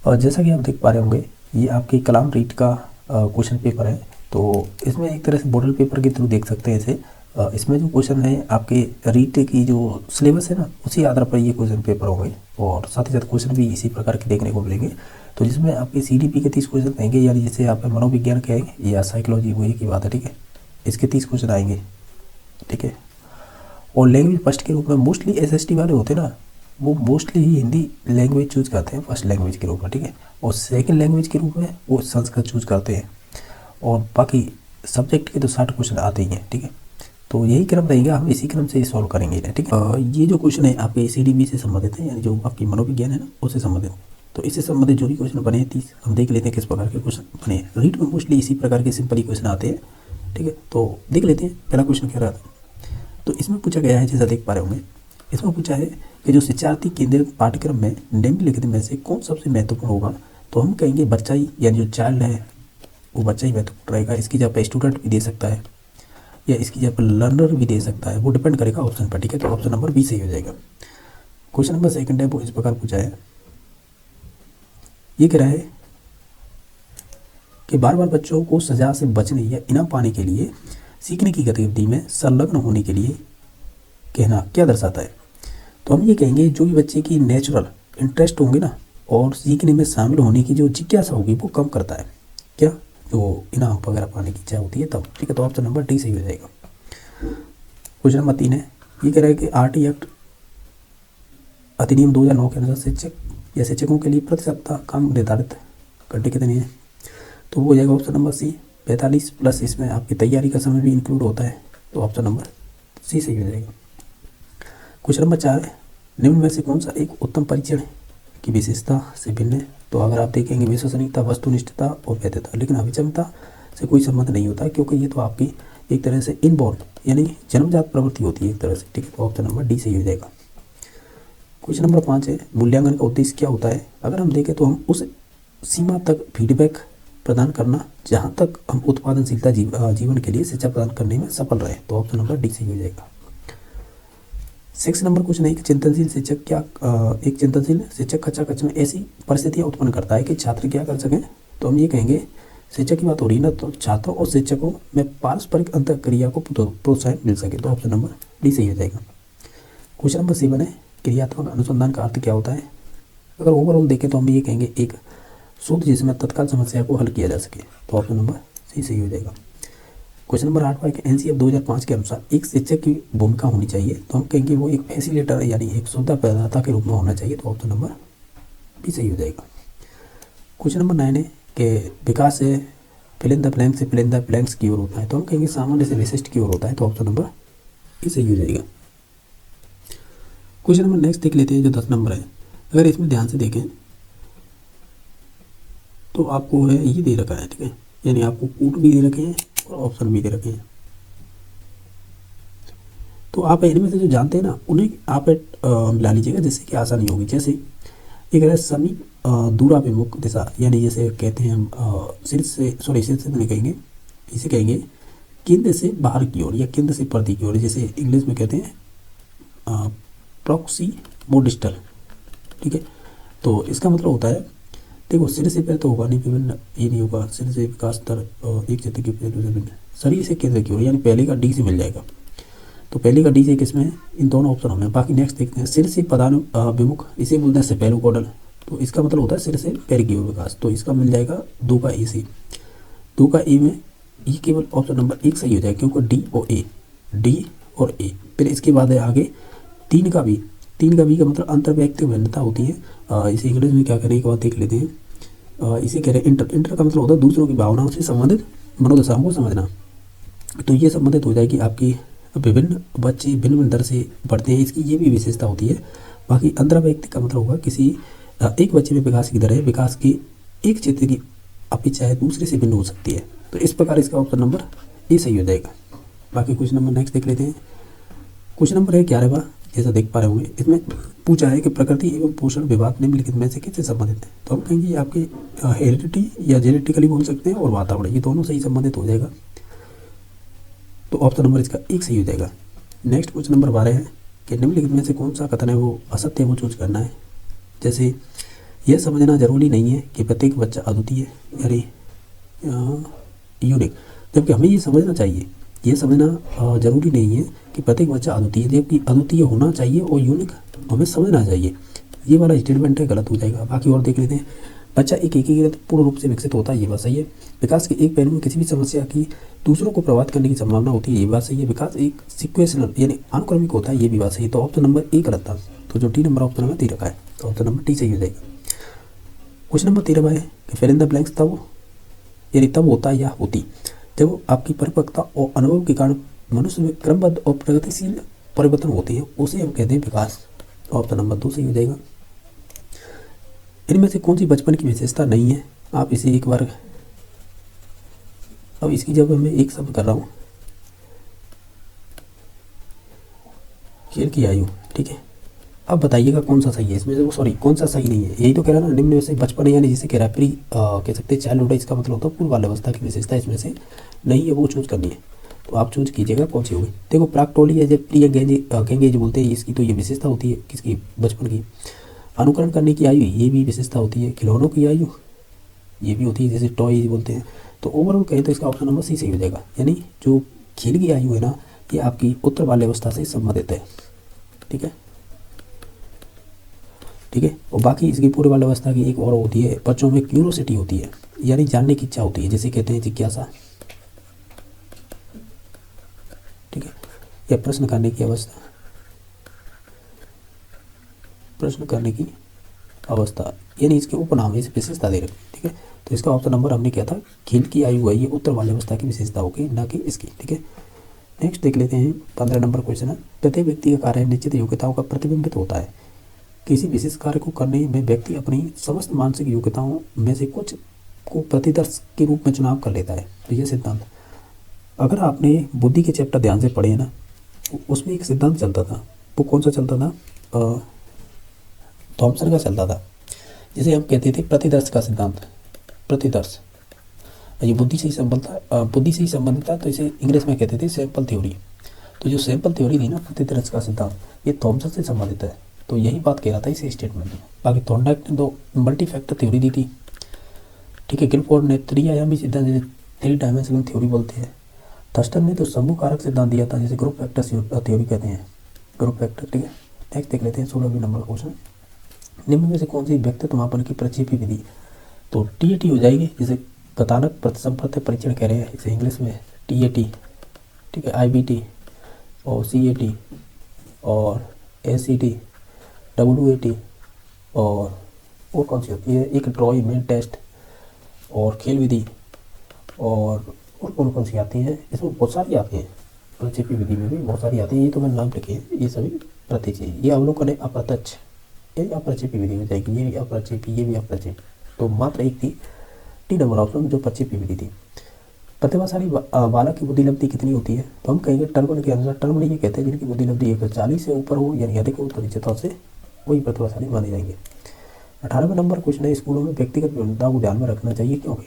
और जैसा कि आप देख पा रहे होंगे, ये आपके कलाम रीट का क्वेश्चन पेपर है। तो इसमें एक तरह से मॉडल पेपर के थ्रू देख सकते हैं इसे। इसमें जो क्वेश्चन है आपके रीट की जो सिलेबस है ना, उसी आधार पर ये क्वेश्चन पेपर होंगे और साथ ही साथ क्वेश्चन भी इसी प्रकार के देखने को मिलेंगे। तो जिसमें आपके सीडीपी के 30 क्वेश्चन आएंगे, यानी जैसे आप मनोविज्ञान के आएंगे या साइकोलॉजी, वही की बात है, ठीक है। इसके 30 क्वेश्चन आएंगे, ठीक है। और लैंग्वेज फर्स्ट के रूप में मोस्टली एसएसटी वाले होते हैं ना, वो मोस्टली ही हिंदी लैंग्वेज चूज करते हैं फर्स्ट लैंग्वेज के रूप में, ठीक है। और सेकंड लैंग्वेज के रूप में वो संस्कृत चूज करते हैं। और बाकी सब्जेक्ट के तो 60 क्वेश्चन आते ही हैं, ठीक है। तो यही क्रम रहेगा, हम इसी क्रम से सॉल्व करेंगे, ठीक है। ये जो क्वेश्चन है आपके सीडीबी से संबंधित है, यानी जो आपकी मनोविज्ञान है ना, उससे संबंधित। तो इससे संबंधित जो भी क्वेश्चन बने हैं 30, हम देख लेते हैं किस प्रकार के क्वेश्चन बने हैं। रीट में मोस्टली इसी प्रकार के सिंपल ही क्वेश्चन आते हैं, ठीक है। तो देख लेते हैं पहला क्वेश्चन क्या रहा था। तो इसमें पूछा गया है, जैसा देख पा रहे होंगे, इसमें पूछा है कि जो शिक्षार्थी केंद्रित पाठ्यक्रम में निम्नलिखित में से कौन सबसे महत्वपूर्ण होगा। तो हम कहेंगे बच्चा ही, यानी जो चाइल्ड है वो बच्चा ही महत्वपूर्ण रहेगा। इसकी जगह पर स्टूडेंट भी दे सकता है या इसकी जगह पर लर्नर भी दे सकता है, वो डिपेंड करेगा ऑप्शन पर, ठीक है। तो ऑप्शन नंबर बी सही हो जाएगा। क्वेश्चन नंबर सेकंड है, वो इस प्रकार पूछा है, ये कह रहा है कि बार बार बच्चों को सजा से बचने या इनाम पाने के लिए सीखने की गतिविधि में संलग्न होने के लिए कहना क्या दर्शाता है। तो हम ये कहेंगे जो भी बच्चे की नेचुरल इंटरेस्ट होंगे ना, और सीखने में शामिल होने की जो जिज्ञासा होगी वो कम करता है, क्या, जो इनाम वगैरह पाने की इच्छा होती है तब, ठीक है। तो ऑप्शन नंबर डी सही हो जाएगा। क्वेश्चन नंबर 3 है, ये कह रहा है कि आरटी एक्ट अधिनियम 2009 के अनुसार शिक्षक या शिक्षकों के लिए प्रति सप्ताह काम निर्धारित घंटे कितने हैं। तो वो हो जाएगा ऑप्शन नंबर सी 45, प्लस इसमें आपकी तैयारी का समय भी इंक्लूड होता है। तो ऑप्शन नंबर सी सही हो जाएगा। क्वेश्चन नंबर 4 है, निम्न में से कौन सा एक उत्तम परीक्षण की विशेषता से भिन्न है। तो अगर आप देखेंगे विश्वसनीयता, वस्तुनिष्ठता और वैधता, लेकिन अभिक्षमता से कोई संबंध नहीं होता, क्योंकि ये तो आपकी एक तरह से इनबॉर्न यानी जन्मजात प्रवृत्ति होती है एक तरह से, ठीक है। तो ऑप्शन नंबर डी सही हो जाएगा। क्वेश्चन नंबर 5 है, मूल्यांकन का उद्देश्य क्या होता है। अगर हम देखें तो हम उस सीमा तक फीडबैक प्रदान करना जहाँ तक हम उत्पादनशीलता जीवन के लिए शिक्षा प्रदान करने में सफल रहे। तो ऑप्शन नंबर डी सही हो जाएगा। 6 नंबर क्वेश्चन है कि चिंतनशील शिक्षक क्या, एक चिंतनशील शिक्षक कक्षा कक्ष में ऐसी परिस्थितियाँ उत्पन्न करता है कि छात्र क्या कर सकें। तो हम ये कहेंगे शिक्षक की बात हो रही है ना, तो छात्रों और शिक्षकों में पारस्परिक अंतःक्रिया को प्रोत्साहन मिल सके। तो ऑप्शन नंबर डी सही हो जाएगा। क्वेश्चन नंबर 7 है, क्रियात्मक अनुसंधान का अर्थ क्या होता है। अगर ओवरऑल देखें तो हम ये कहेंगे एक शोध जिसमें तत्काल समस्या को हल किया जा सके। तो ऑप्शन नंबर सी सही हो जाएगा। क्वेश्चन नंबर 8 है, एनसीएफ 2005 के अनुसार एक शिक्षक की भूमिका होनी चाहिए। तो हम कहेंगे वो एक फैसिलिटेटर यानी एक सुविधा प्रदाता के रूप में होना चाहिए। तो ऑप्शन नंबर बी सही हो जाएगा। क्वेश्चन नंबर 9 है कि विकास से फिल इन द ब्लैंक से फिल इन द ब्लैंक्स की ओर होता है। तो हम कहेंगे सामान्य से विशिष्ट की ओर होता है। तो ऑप्शन नंबर बी सही हो जाएगा। क्वेश्चन नंबर नेक्स्ट देख लेते हैं, जो 10 नंबर है। अगर इसमें ध्यान से देखें तो आपको है ये दे रखा है, ठीक है, यानी आपको कूट भी दे रखे हैं और ऑप्शन भी दे रखे हैं। तो आप इनमें से जो जानते हैं ना उन्हें आप मिला लीजिएगा, जिससे कि आसानी होगी। जैसे एक है समीप दूराभिमुख दिशा, यानी जैसे कहते हैं हम शीर्ष से नहीं कहेंगे, इसे कहेंगे केंद्र से बाहर की ओर या केंद्र से पर्दे की ओर, जैसे इंग्लिश में कहते हैं प्रॉक्सिमोडिस्टल, ठीक है। तो इसका मतलब होता है, देखो सिर से पैर तो होगा नहीं, विभिन्न ये नहीं होगा, सिर से विकास दर एक क्षेत्र की विभिन्न, शरीर से केंद्र की ओर, यानी पहले का डी से मिल जाएगा। तो पहले का डी से किसमें है, इन दोनों ऑप्शनों में। बाकी नेक्स्ट देखते हैं, सिर से पदानुविमुख, इसे बोलते हैं सेफेलोकॉडल। तो इसका मतलब होता है सिर से पैर की ओर विकास। तो इसका मिल जाएगा 2 का ए से। 2 का ए में ये केवल ऑप्शन नंबर 1 सही हो जाएगा, क्योंकि डी और ए। फिर इसके बाद है आगे 3 का बी। 3 का बी का मतलब अंतर्वैयक्तिक भिन्नता होती है। इसे इंग्लिश में क्या करें एक बार देख लेते हैं। इसे कह रहे हैं इंटर का मतलब होता है दूसरों की भावनाओं से संबंधित मनोदशाओं को समझना। तो ये संबंधित हो जाएगी आपकी विभिन्न बच्चे भिन्न भिन्न दर से पढ़ते हैं, इसकी ये भी विशेषता होती है। बाकी अंतर्वैयक्तिक का मतलब होगा किसी एक बच्चे में विकास की दर है, विकास की एक क्षेत्र की अपेक्षा है दूसरे से भिन्न हो सकती है। तो इस प्रकार इसका ऑप्शन नंबर ए सही हो जाएगा। बाकी क्वेश्चन नंबर नेक्स्ट देख लेते हैं। क्वेश्चन नंबर है 11वां, जैसा देख पा रहे होंगे, इसमें पूछा है कि प्रकृति एवं पोषण विभाग निम्नलिखित में से किससे संबंधित है। तो हम कहेंगे आपके हेरिडिटी या जेनेटिकली बोल सकते हैं, और वातावरण, ये दोनों सही संबंधित हो जाएगा। तो ऑप्शन नंबर इसका 1 सही हो जाएगा। नेक्स्ट क्वेश्चन नंबर 12 है कि निम्नलिखित में से कौन सा कथन है वो असत्य है, वो चूज करना है। जैसे यह समझना जरूरी नहीं है कि प्रत्येक बच्चा अद्वितीय है यानी यूनिक, जबकि हमें ये समझना चाहिए, ये समझना जरूरी नहीं है कि प्रत्येक बच्चा अद्वितीय है, जबकि अद्वितीय होना चाहिए और यूनिक हमें समझना चाहिए। ये वाला स्टेटमेंट है गलत हो जाएगा। बाकी और देख लेते हैं। बच्चा एक एकीकृत पूर्ण रूप से विकसित होता है, ये बात सही है। विकास के एक पहलू में किसी भी समस्या की दूसरों को प्रभावित करने की संभावना होती है, ये बात सही है। विकास एक सिक्वेंशनल यानी अनुक्रमिक होता है, ये भी बात सही है। तो ऑप्शन नंबर ए गलत था, तो जो डी नंबर ऑप्शन में दे रखा है, तो ऑप्शन नंबर डी सही हो जाएगा। क्वेश्चन नंबर 13 है कि फिल इन द ब्लैंक्स तब यानी तब होता है या होती जब आपकी परिपक्वता और अनुभव के कारण मनुष्य में क्रमबद्ध और प्रगतिशील परिवर्तन होते हैं, उसे हम कहते हैं विकास। ऑप्शन नंबर 2 सही हो जाएगा। इनमें से कौन सी बचपन की विशेषता नहीं है? आप इसे एक बार, अब इसकी जब मैं एक शब्द कर रहा हूँ, खेल की आयु, ठीक है। अब बताइएगा कौन सा सही है इसमें से, सॉरी कौन सा सही नहीं है। यही तो कह रहा ना, निम्न में से बचपन है यानी जिसे कह रहा है प्री कह सकते हैं चाइल्डहुड है, इसका मतलब होता है पूर्व बाल्यावस्था की विशेषता इसमें से नहीं है, वो चूज करनी है। तो आप चूज कीजिएगा कौन सी होगी। देखो प्राक्टोली है जब प्री गैंगेज बोलते हैं, इसकी तो ये विशेषता होती है किसकी, बचपन की। अनुकरण करने की आयु, ये भी विशेषता होती है। खिलौनों की आयु, ये भी होती है, जैसे टॉय बोलते हैं। तो ओवरऑल कहें तो इसका ऑप्शन नंबर सी सही हो जाएगा। यानी जो खेल की आयु है ना, ये आपकी उत्तर बाल्यावस्था से संबंधित है, ठीक है, ठीक है। और बाकी इसकी पूर्व बाल्यावस्था की एक और होती है, बच्चों में क्यूरोसिटी होती है, यानी जानने की इच्छा होती है, जिसे कहते हैं जिज्ञासा, ठीक है, या प्रश्न करने की अवस्था, प्रश्न करने की अवस्था, यानी इसके उपनाम इस विशेषता दे रखे, ठीक है। तो इसका ऑप्शन नंबर हमने क्या था, खेल की आयु है, ये उत्तर बाल्यावस्था की विशेषता होगी, ना कि इसकी, ठीक है। नेक्स्ट देख लेते हैं 15 नंबर क्वेश्चन है। प्रत्येक व्यक्ति का कार्य निश्चित योग्यताओं का प्रतिबिंबित होता है। किसी विशेष कार्य को करने में व्यक्ति अपनी समस्त मानसिक योग्यताओं में से कुछ को प्रतिदर्श के रूप में चुनाव कर लेता है। तो ये सिद्धांत, अगर आपने बुद्धि के चैप्टर ध्यान से पढ़े ना, उसमें एक सिद्धांत चलता था, वो कौन सा चलता था, थॉमसन का चलता था, जिसे हम कहते थे प्रतिदर्श का सिद्धांत। प्रतिदर्श ये बुद्धि से ही संबंधित था, तो इसे इंग्लिश में कहते थे सैंपल थ्योरी। तो जो सैंपल थ्योरी थी ना, प्रतिदर्श का सिद्धांत, ये थॉमसन से संबंधित है। तो यही बात कह रहा था इस स्टेटमेंट में। बाकी थॉर्नडाइक ने दो मल्टी फैक्टर थ्योरी दी थी, ठीक है। गिलफोर्ड ने त्रिआयामी सिद्धांत, जिसे 3 डायमेंशनल थ्योरी बोलते हैं। थर्स्टन ने तो समूह कारक सिद्धांत दिया था, जिसे ग्रुप फैक्टर थ्योरी कहते हैं, ग्रुप फैक्टर, ठीक है। नेक्स्ट देख लेते हैं 16वें नंबर क्वेश्चन। निम्न में से कौन सी व्यक्तित्व मापन की प्रक्षेपी विधि, तो TAT हो जाएगी, जिसे कथानक प्रतिसंपर्क परीक्षण कह रहे हैं, इसे इंग्लिश में TAT, ठीक है, IBT और CAT और SCT, WAT और कौन सी होती है, एक ट्रॉय मेन टेस्ट और खेल विधि और कौन सी आती है, इसमें बहुत सारी आती हैं, प्रक्षेपी विधि में भी बहुत सारी आती है। ये तो मैंने नाम लिखे हैं, ये सभी प्रत्यक्ष, ये अवलोकन है अप्रत्यक्ष, ये अप्रक्षेपी विधि हो जाएगी, ये भी अप्रक्षेपी, ये भी अप्रक्षेपी। तो मात्र एक थी टी नंबर ऑप्शन जो प्रक्षेपी विधि थी। प्रतिभाशाली बालक की बुद्धि लब्धि कितनी होती है, तो हम कहेंगे टर्मन के अनुसार, टर्मन ये कहते हैं जिनकी बुद्धि लब्धि 140 से ऊपर हो यानी अधिक हो, तो निश्चितता से वही प्रतिभाशाली माने जाएंगे। 18वें नंबर क्वेश्चन है, स्कूलों में व्यक्तिगत विभिन्नताओं को ध्यान में रखना चाहिए, क्योंकि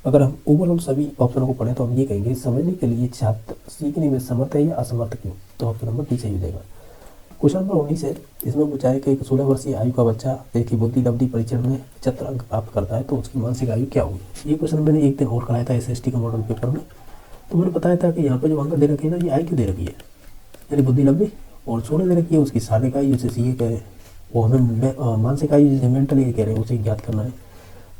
अगर हम ओवरऑल सभी ऑप्शनों को पढ़ें तो हम ये कहेंगे समझने के लिए छात्र सीखने में समर्थ है या असमर्थ क्यों, तो ऑप्शन नंबर डी सही हो जाएगा। क्वेश्चन नंबर 19 है, इसमें पूछा है कि एक 16 वर्षीय आयु का बच्चा एक बुद्धि लब्धि परीक्षण में 75 अंक प्राप्त करता है, तो उसकी मानसिक आयु क्या होगी। ये क्वेश्चन मैंने एक दिन और कराया था SST का मॉडल पेपर में, तो मैंने बताया था कि यहाँ पर जो अंक दे रखे हैं ना, ये IQ दे रखी है, यानी बुद्धि लब्धि, और 16 दे रखी है उसकी शारीरिक आयु, जैसे CA कह रहे हैं, वो हमें मानसिक आयु जैसे मेंटल ये कह रहे हैं, उसे ज्ञात करना है।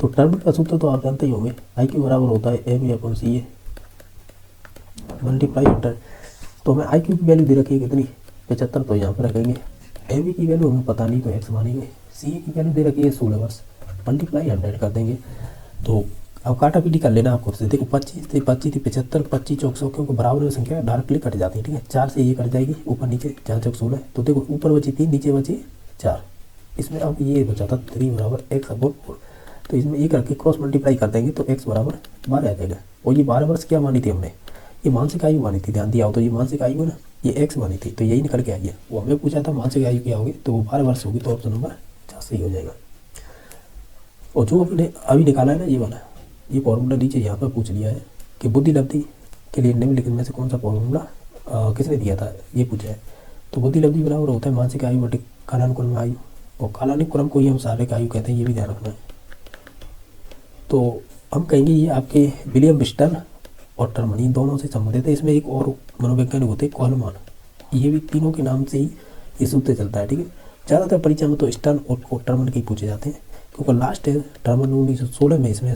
तो टर्म का सूत्र तो आप जानते ही होंगे, IQ बराबर होता है MA/CA मल्टीप्लाई 100। तो हमें IQ की वैल्यू दे रखी है कितनी, 75, तो यहाँ पर रखेंगे। MA की वैल्यू हमें पता नहीं, तो X मानेंगे। CA की वैल्यू दे रखी है 16 वर्ष, मल्टीप्लाई 100 कर देंगे। तो अब काटा पीटी कर लेना आपको, देखो 25 थी 75, 25 चौक 100, क्योंकि बराबर संख्या डायरेक्टली कट जाती है, ठीक है। 4 से ये कट जाएगी, ऊपर नीचे 4 चौक 16, तो देखो ऊपर बची 3, नीचे बची 4, इसमें अब ये बचा था 3 बराबर X/4, तो इसमें एक रख के क्रॉस मल्टीप्लाई कर देंगे तो X बराबर 12 आ जाएगा। और ये 12 वर्ष क्या मानी थी हमने, ये मानसिक आयु मानी थी, ध्यान दिया हो तो ये मानसिक आयु है ना, ये X मानी थी, तो यही निकल के आई है। वो हमें पूछा था मानसिक आयु क्या होगी, तो वो 12 वर्ष होगी, तो ऑप्शन नंबर 4 सही हो जाएगा। और जो हमने अभी निकाला है ना, ये वाला, ये फॉर्मूला नीचे यहाँ पर पूछ लिया है कि बुद्धि लब्धि के लिए निम्नलिखित में से कौन सा फॉर्मूला किसने दिया था, ये पूछा है। तो बुद्धि लब्धि बराबर होता है मानसिक आयु बटे कालानुक्रम आयु, और कालानुक्रम क्रम को ही हम सारे का आयु कहते हैं, ये भी ध्यान रखना है। तो हम कहेंगे ये आपके विलियम ब्रिस्टल और टर्मन, इन दोनों से संबंधित है। इसमें एक और मनोवैज्ञानिक होते हैं कॉलमान, ये भी तीनों के नाम से ही ये सूत्र चलता है, ठीक है। ज़्यादातर परीक्षा में तो स्टर्न और टर्मन के ही पूछे जाते हैं, क्योंकि लास्ट है टर्मन 1916 में, इसमें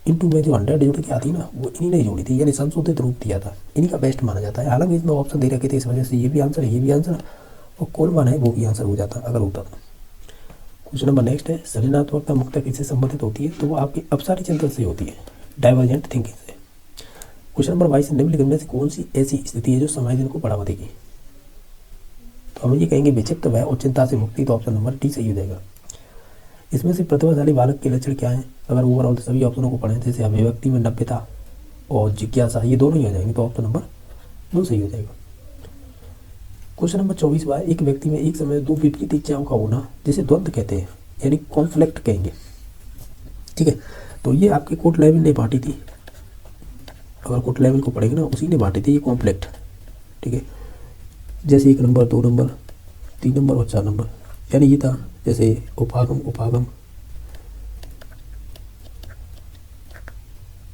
इंटू में जो 100 जोड़ के आती ना, वो इन्हीं ने जोड़ी थी, यानी संशोधित रूप दिया था, इन्हीं का बेस्ट माना जाता है। हालांकि इसमें ऑप्शन दे रखे थे, इस वजह से ये भी आंसर है, ये भी आंसर, और कॉलमान है वो भी आंसर हो जाता अगर होता था। क्वेश्चन नंबर नेक्स्ट है, सृजनात्मकता मुख्यतः किससे संबंधित होती है? तो वो आपकी अपसारी चिंतन से होती है, डाइवर्जेंट थिंकिंग से। क्वेश्चन नंबर 22, निम्नलिखित में से कौन सी ऐसी स्थिति है जो समायोजन को बढ़ावा देगी? तो हम ये कहेंगे विक्षिप्त भय और चिंता से मुक्ति, तो ऑप्शन नंबर डी सही हो जाएगा। इसमें से प्रतिभाशाली बालक के लक्षण क्या है? अगर ओवरऑल सभी ऑप्शनों को पढ़ें, जैसे अभिव्यक्ति में नव्यता और जिज्ञासा, ये दोनों ही हो जाएंगे, तो ऑप्शन नंबर 2 सही हो जाएगा। क्वेश्चन नंबर 24 बार, एक व्यक्ति में एक समय दो विपरीत इच्छाओं का होना, जिसे द्वंद्व कहते हैं, यानी कॉन्फ्लिक्ट कहेंगे, ठीक है। तो ये आपके कोर्ट लेवल ने बांटी थी, अगर कोर्ट लेवल को पढ़ेंगे ना, उसी ने बांटी थी ये कॉन्फ्लिक्ट, ठीक है। जैसे 1 नंबर, 2 नंबर, 3 नंबर और 4 नंबर, यानी ये था जैसे उपागम उपागम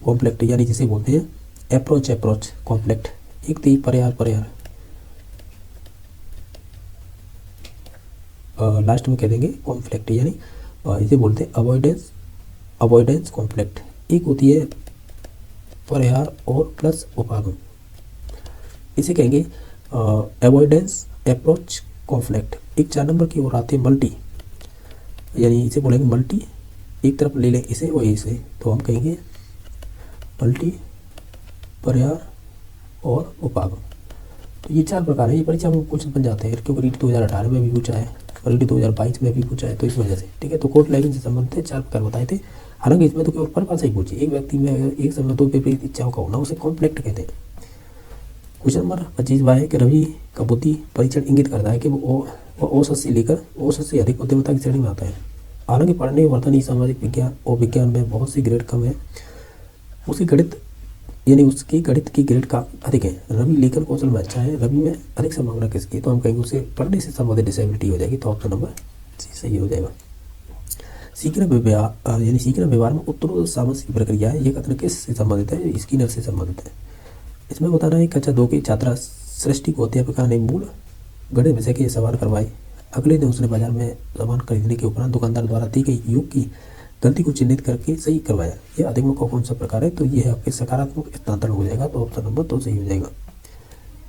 कॉम्प्लेक्ट, यानी जिसे बोलते हैं अप्रोच अप्रोच कॉम्प्लेक्ट। एक थी पर्याय पर्याय, लास्ट में कह देंगे कॉन्फ्लिक्ट, यानी इसे बोलते हैं अवॉइडेंस अवॉइडेंस कॉन्फ्लिक्ट। एक होती है परिहार और प्लस उपागम, इसे कहेंगे अवॉइडेंस अप्रोच कॉन्फ्लिक्ट। एक 4 नंबर की ओर आते हैं मल्टी, यानी इसे बोलेंगे मल्टी, एक तरफ ले लें इसे और इसे, तो हम कहेंगे मल्टी परिहार और उपागम। तो ये 4 प्रकार है, ये परीक्षा में क्वेश्चन बन जाते हैं, क्योंकि रीट 2018 में भी पूछा है और रीट 2022 में भी पूछा है, तो इस वजह से, ठीक है। तो कोर्ट लेवल से संबंधित 4 प्रकार बताए थे। हालांकि इसमें तो केवल परिभाषा ही पूछी, एक व्यक्ति में अगर एक समय दो विपरीत इच्छाओं का होना, उसे कॉन्फ्लिक्ट कहते हैं। क्वेश्चन नंबर 25 बार है कि रवि का बुद्धि परीक्षण इंगित करता है कि वो औसत से लेकर औसत से अधिक बुद्धिमत्ता की श्रेणी में आता है। हालांकि पढ़ने, वर्तनी, सामाजिक विज्ञान और विज्ञान में बहुत सी ग्रेड कम है, उसी गणित यानी उसकी गणित की ग्रेड का अधिक है। रवि लेखन कौशल में अच्छा है, रवि में अधिक संभावना किसकी? तो हम कहेंगे उसे पढ़ने से संबंधित डिसेबिलिटी हो जाएगी, तो ऑप्शन नंबर सी सही हो जाएगा। सीखना व्यवहार, यानी सीखना व्यवहार में उत्तरोत्तर सामंजस्य की प्रक्रिया है, ये कथन किससे संबंधित है? स्किनर से संबंधित है। इसमें बताना है कक्षा 2 की छात्रा सृष्टि को अध्यापिका ने मूल गणित विषय के सवाल करवाए। अगले दिन उसने बाजार में सामान खरीदने के उपरांत दुकानदार द्वारा दी गई योग की गलती को चिन्हित करके सही करवाया। यह अधिगम का कौन सा प्रकार है? तो ये है आपके सकारात्मक स्थानांतरण हो जाएगा, तो ऑप्शन नंबर 2 सही हो जाएगा।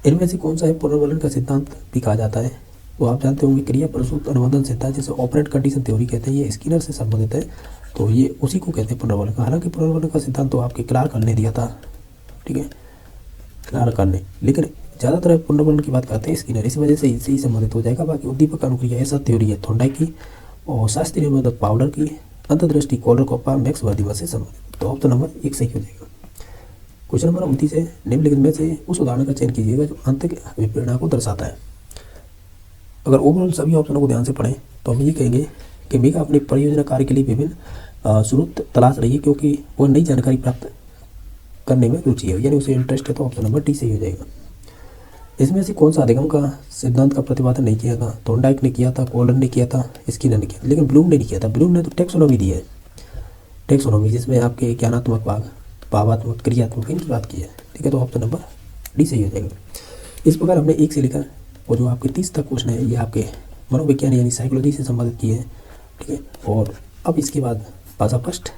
इनमें से कौन सा है पुनर्वलन का सिद्धांत भी कहा जाता है? तो आप जानते होंगे क्रिया प्रसूत अनुबंधन सिद्धांत, जिसे ऑपरेंट कंडीशन थ्योरी कहते हैं, ये स्किनर से संबंधित है, तो ये उसी को कहते हैं पुनर्वलन का। हालांकि पुनर्वलन का सिद्धांत तो आपके क्लार्क ने दिया था, ठीक है, क्लार्क ने, लेकिन ज़्यादातर पुनर्वलन की बात करते हैं स्किनर, इस वजह से इससे ही संबंधित हो जाएगा। बाकी उद्दीपक अनुक्रिया ऐसा थ्योरी है थोंडाई की, और शास्त्रीय मदद पाउडर की, अंतर्दृष्टि कॉलर कोपा मैक्स वर्दिमा से संबंधित, तो ऑप्शन नंबर 1 सही हो जाएगा। क्वेश्चन नंबर 29 है, निम्नलिखित में से उस उदाहरण का चयन कीजिएगा जो आंतरिक अभिप्रेरणा को दर्शाता है। अगर ओवरऑल सभी ऑप्शनों को ध्यान से पढ़ें तो हम ये कहेंगे कि मेघा अपनी परियोजना कार्य के लिए विभिन्न स्रोत तलाश रही है, क्योंकि वो नई जानकारी प्राप्त करने में रुचि है, यानी उसे इंटरेस्ट है, तो ऑप्शन नंबर डी सही हो जाएगा। इसमें से कौन सा अधिगम का सिद्धांत का प्रतिपादन नहीं किया था? थॉर्नडाइक ने किया था, कॉलर ने किया था, स्किनर ने किया, लेकिन ब्लूम ने नहीं किया था। ब्लूम ने तो टैक्सोनॉमी दी है, टैक्सोनॉमी, जिसमें आपके ज्ञानात्मक भाग, भावात्मक, क्रियात्मक, इनकी बात की है, ठीक है, तो ऑप्शन नंबर डी सही हो जाएगा। इस प्रकार हमने 1 से लेकर और जो आपके 30 तक क्वेश्चन है, ये आपके मनोविज्ञान यानी साइकोलॉजी से संबंधित किए हैं, ठीक है। और अब इसके बाद भाषा फर्स्ट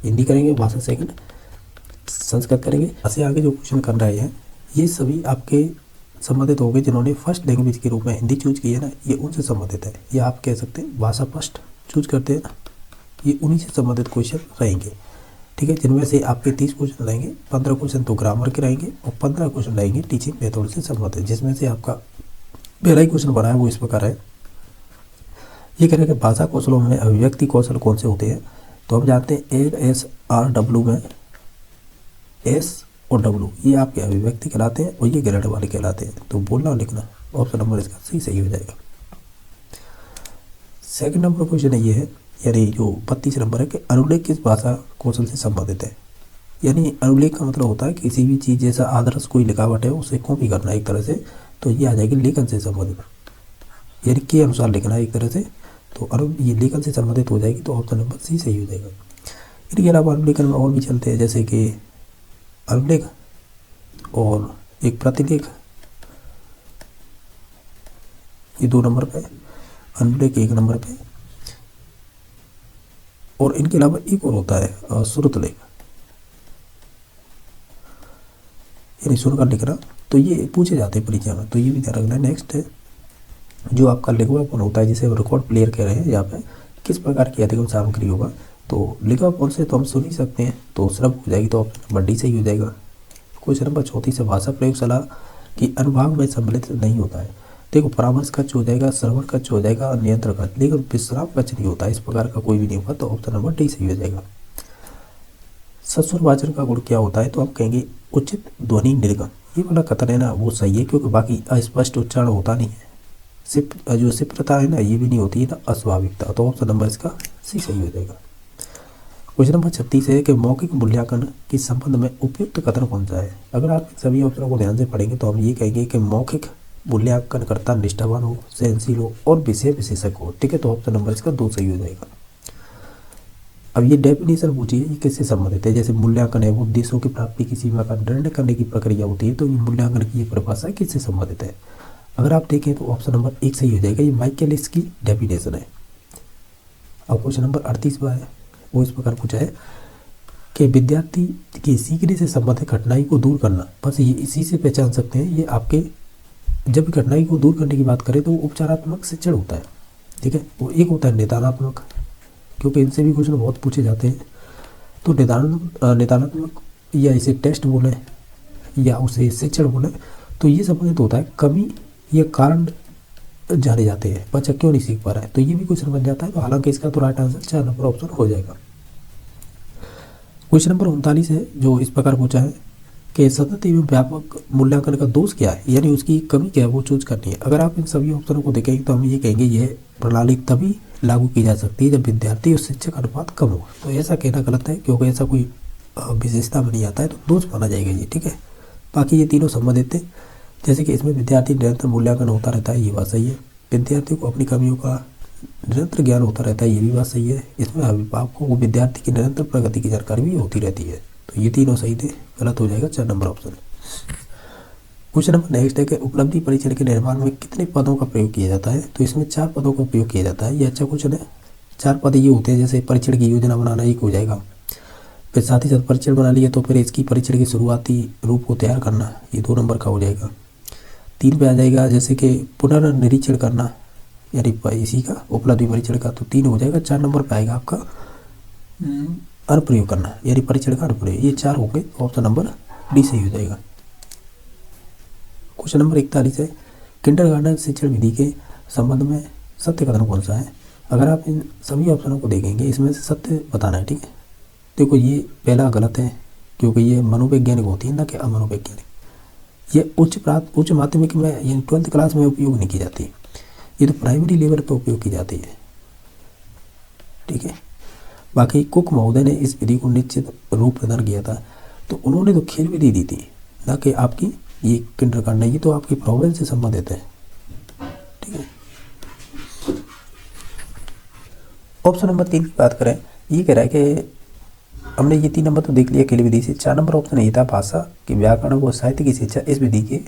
हिंदी करेंगे, भाषा सेकंड संस्कृत करेंगे। ऐसे आगे जो क्वेश्चन कर रहे हैं ये सभी आपके संबंधित होंगे जिन्होंने फर्स्ट लैंग्वेज के रूप में हिंदी चूज की है ना, ये उनसे संबंधित है। ये आप कह सकते हैं भाषा फर्स्ट चूज करते हैं ना, ये उन्हीं से संबंधित क्वेश्चन रहेंगे, ठीक है। जिनमें से आपके 30 क्वेश्चन रहेंगे, 15 क्वेश्चन तो ग्रामर के रहेंगे और 15 क्वेश्चन रहेंगे टीचिंग मेथड से संबंधित, जिसमें से आपका पहला ही क्वेश्चन बना है वो इस प्रकार है। ये कह रहे हैं कि भाषा कौशलों में अभिव्यक्ति कौशल कौन से होते हैं? तो हम जानते हैं ASRW में एस और डब्लू ये आपके अभिव्यक्ति कहलाते हैं और ये ग्रेड वाले कहलाते हैं, तो बोलना और लिखना ऑप्शन नंबर इसका सही हो जाएगा। सेकंड नंबर क्वेश्चन ये है, यानी जो 32 नंबर है कि अनुलेख किस भाषा कौशल से संबंधित है? यानी अनुलेख का मतलब होता है किसी भी चीज़ जैसा आदर्श कोई लिखावट है उसे कॉपी करना एक तरह से, तो ये आ जाएगी लेखन से संबंधित, यानी के अनुसार लिखना एक तरह से, तो ये लेखन से संबंधित हो जाएगी, तो ऑप्शन नंबर सी सही हो जाएगा। इनके अलावा अनुलेखन में और भी चलते हैं, जैसे कि अनुलेख और एक प्रतिलेख, ये 2 नंबर पे, अनुलेख 1 नंबर पे। और इनके अलावा एक और होता है श्रुत लेख, यानी सुनकर लिखना। तो ये पूछे जाते हैं परीक्षा में, तो ये भी ध्यान रखना है। नेक्स्ट है जो आपका लिखवापन होता है, जिसे हम रिकॉर्ड प्लेयर कह रहे हैं, यहाँ पे किस प्रकार की अधिगम सामग्री होगा। तो लिखवापन से तो हम सुन ही सकते हैं, तो श्रव्य हो जाएगी, तो ऑप्शन नंबर डी सही हो जाएगा। क्वेश्चन नंबर 34 से भाषा प्रयोगशाला की अनुभाग में सम्मिलित नहीं होता है। देखो परामर्श कक्ष हो जाएगा, श्रवण कक्ष हो जाएगा, नियंत्रण कक्ष, लेकिन विश्राम कक्ष नहीं होता, इस प्रकार का कोई भी नहीं होगा, तो ऑप्शन नंबर डी सही हो जाएगा। सस्वर वाचन का गुण क्या होता है, तो आप कहेंगे उचित ध्वनि निर्गम। ये वाला कथन है ना, वो सही है, क्योंकि बाकी अस्पष्ट उच्चारण होता नहीं है। जो सिप्रता है ना, ये भी नहीं होती है ना, अस्वाभाविकता, तो ऑप्शन नंबर इसका सी सही हो जाएगा। क्वेश्चन नंबर 36 है कि मौखिक मूल्यांकन के संबंध में उपयुक्त कथन कौन सा है। अगर आप सभी ऑप्शनों को ध्यान से पढ़ेंगे तो हम ये कहेंगे कि मौखिक मूल्यांकनकर्ता निष्ठावान हो, सहनशील हो और विषय विशेषज्ञ हो। ठीक है, तो ऑप्शन नंबर इसका 2 सही हो जाएगा। अब ये डेफिनेशन पूछिए, ये किससे संबंधित है। जैसे मूल्यांकन है वो उद्देश्यों की प्राप्ति की सीमा का निर्णय करने की प्रक्रिया होती है, तो ये मूल्यांकन की ये परिभाषा किससे संबंधित है। अगर आप देखें तो ऑप्शन नंबर 1 सही हो जाएगा, ये माइकेलिस की डेफिनेशन है। अब क्वेश्चन नंबर 38 है, वो इस प्रकार पूछा है कि विद्यार्थी के सीखने से संबंधित कठिनाई को दूर करना, बस ये इसी से पहचान सकते हैं। ये आपके जब कठिनाई को दूर करने की बात करें तो उपचारात्मक शिक्षण होता है। ठीक है, वो एक होता है निदानात्मक, क्योंकि इनसे भी क्वेश्चन बहुत पूछे जाते हैं। तो निदानात्मक या इसे टेस्ट बोले या उसे शिक्षण बोले, तो ये संबंधित होता है कमी या कारण जाने जाते हैं, बच्चा क्यों नहीं सीख पा रहा है, तो ये भी क्वेश्चन बन जाता है। तो हालांकि इसका तो राइट आंसर 4 नंबर ऑप्शन हो जाएगा। क्वेश्चन नंबर 39 है, जो इस प्रकार पूछा है कि सतत एवं व्यापक मूल्यांकन का दोष क्या है, यानी उसकी कमी क्या है, वो चूज करनी है। अगर आप इन सभी ऑप्शनों को देखेंगे तो हम ये कहेंगे यह प्रणाली तभी लागू की जा सकती है जब विद्यार्थी और शिक्षक अनुपात कम हो। तो ऐसा कहना गलत है, क्योंकि ऐसा कोई विशेषता में नहीं आता है, तो दोष माना जाएगा ये। ठीक है, बाकी ये तीनों संबंधित थे। जैसे कि इसमें विद्यार्थी निरंतर मूल्यांकन होता रहता है, ये बात सही है। विद्यार्थी को अपनी कमियों का निरंतर ज्ञान होता रहता है, ये भी बात सही है। इसमें अभिभावकों को विद्यार्थी की निरंतर प्रगति की जानकारी भी होती रहती है, तो ये तीनों सही थे। गलत हो जाएगा 4 number option. Question number next है कि उपलब्धि परीक्षण के निर्माण में कितने पदों का प्रयोग किया जाता है। तो इसमें 4 पदों का प्रयोग किया जाता है, ये अच्छा क्वेश्चन है। 4 पद ये होते हैं, जैसे परीक्षण की योजना बनाना एक हो जाएगा, फिर साथ ही साथ परीक्षण बना लिया तो फिर इसकी परीक्षण की शुरुआती रूप को तैयार करना, ये 2 नंबर का हो जाएगा। 3 पे आ जाएगा जैसे कि पुनर्निरीक्षण करना, यानी इसी का उपलब्धि परीक्षण का, तो 3 हो जाएगा। 4 नंबर पे आएगा आपका अनुप्रयोग करना, यानी परीक्षण का अनुप्रयोग, ये 4 हो गए, ऑप्शन नंबर डी सही हो जाएगा। क्वेश्चन नंबर 41 है किंडरगार्टन शिक्षण विधि के संबंध में सत्य कथन कौन सा है। अगर आप इन सभी ऑप्शनों को देखेंगे, इसमें से सत्य बताना है। ठीक है, देखो ये पहला गलत है, क्योंकि ये मनोवैज्ञानिक होती है, ना कि अमनोवैज्ञानिक। ये उच्च माध्यमिक में यानी 12th क्लास में उपयोग नहीं की जाती, ये तो प्राइमरी लेवल पर उपयोग की जाती है। ठीक है, बाकी कुक महोदय ने इस विधि को निश्चित रूप प्रदान किया था, तो उन्होंने तो खेल विधि दी थी, ना कि आपकी ये किंडरगार्टन, ये तो आपकी प्रोविंस से संबंधित है। ठीक है, ऑप्शन नंबर 3 की बात करें, ये कह रहा है कि हमने ये 3 नंबर तो देख लिया खेल विधि से। 4 नंबर ऑप्शन ये था भाषा की व्याकरण व साहित्य की शिक्षा इस विधि की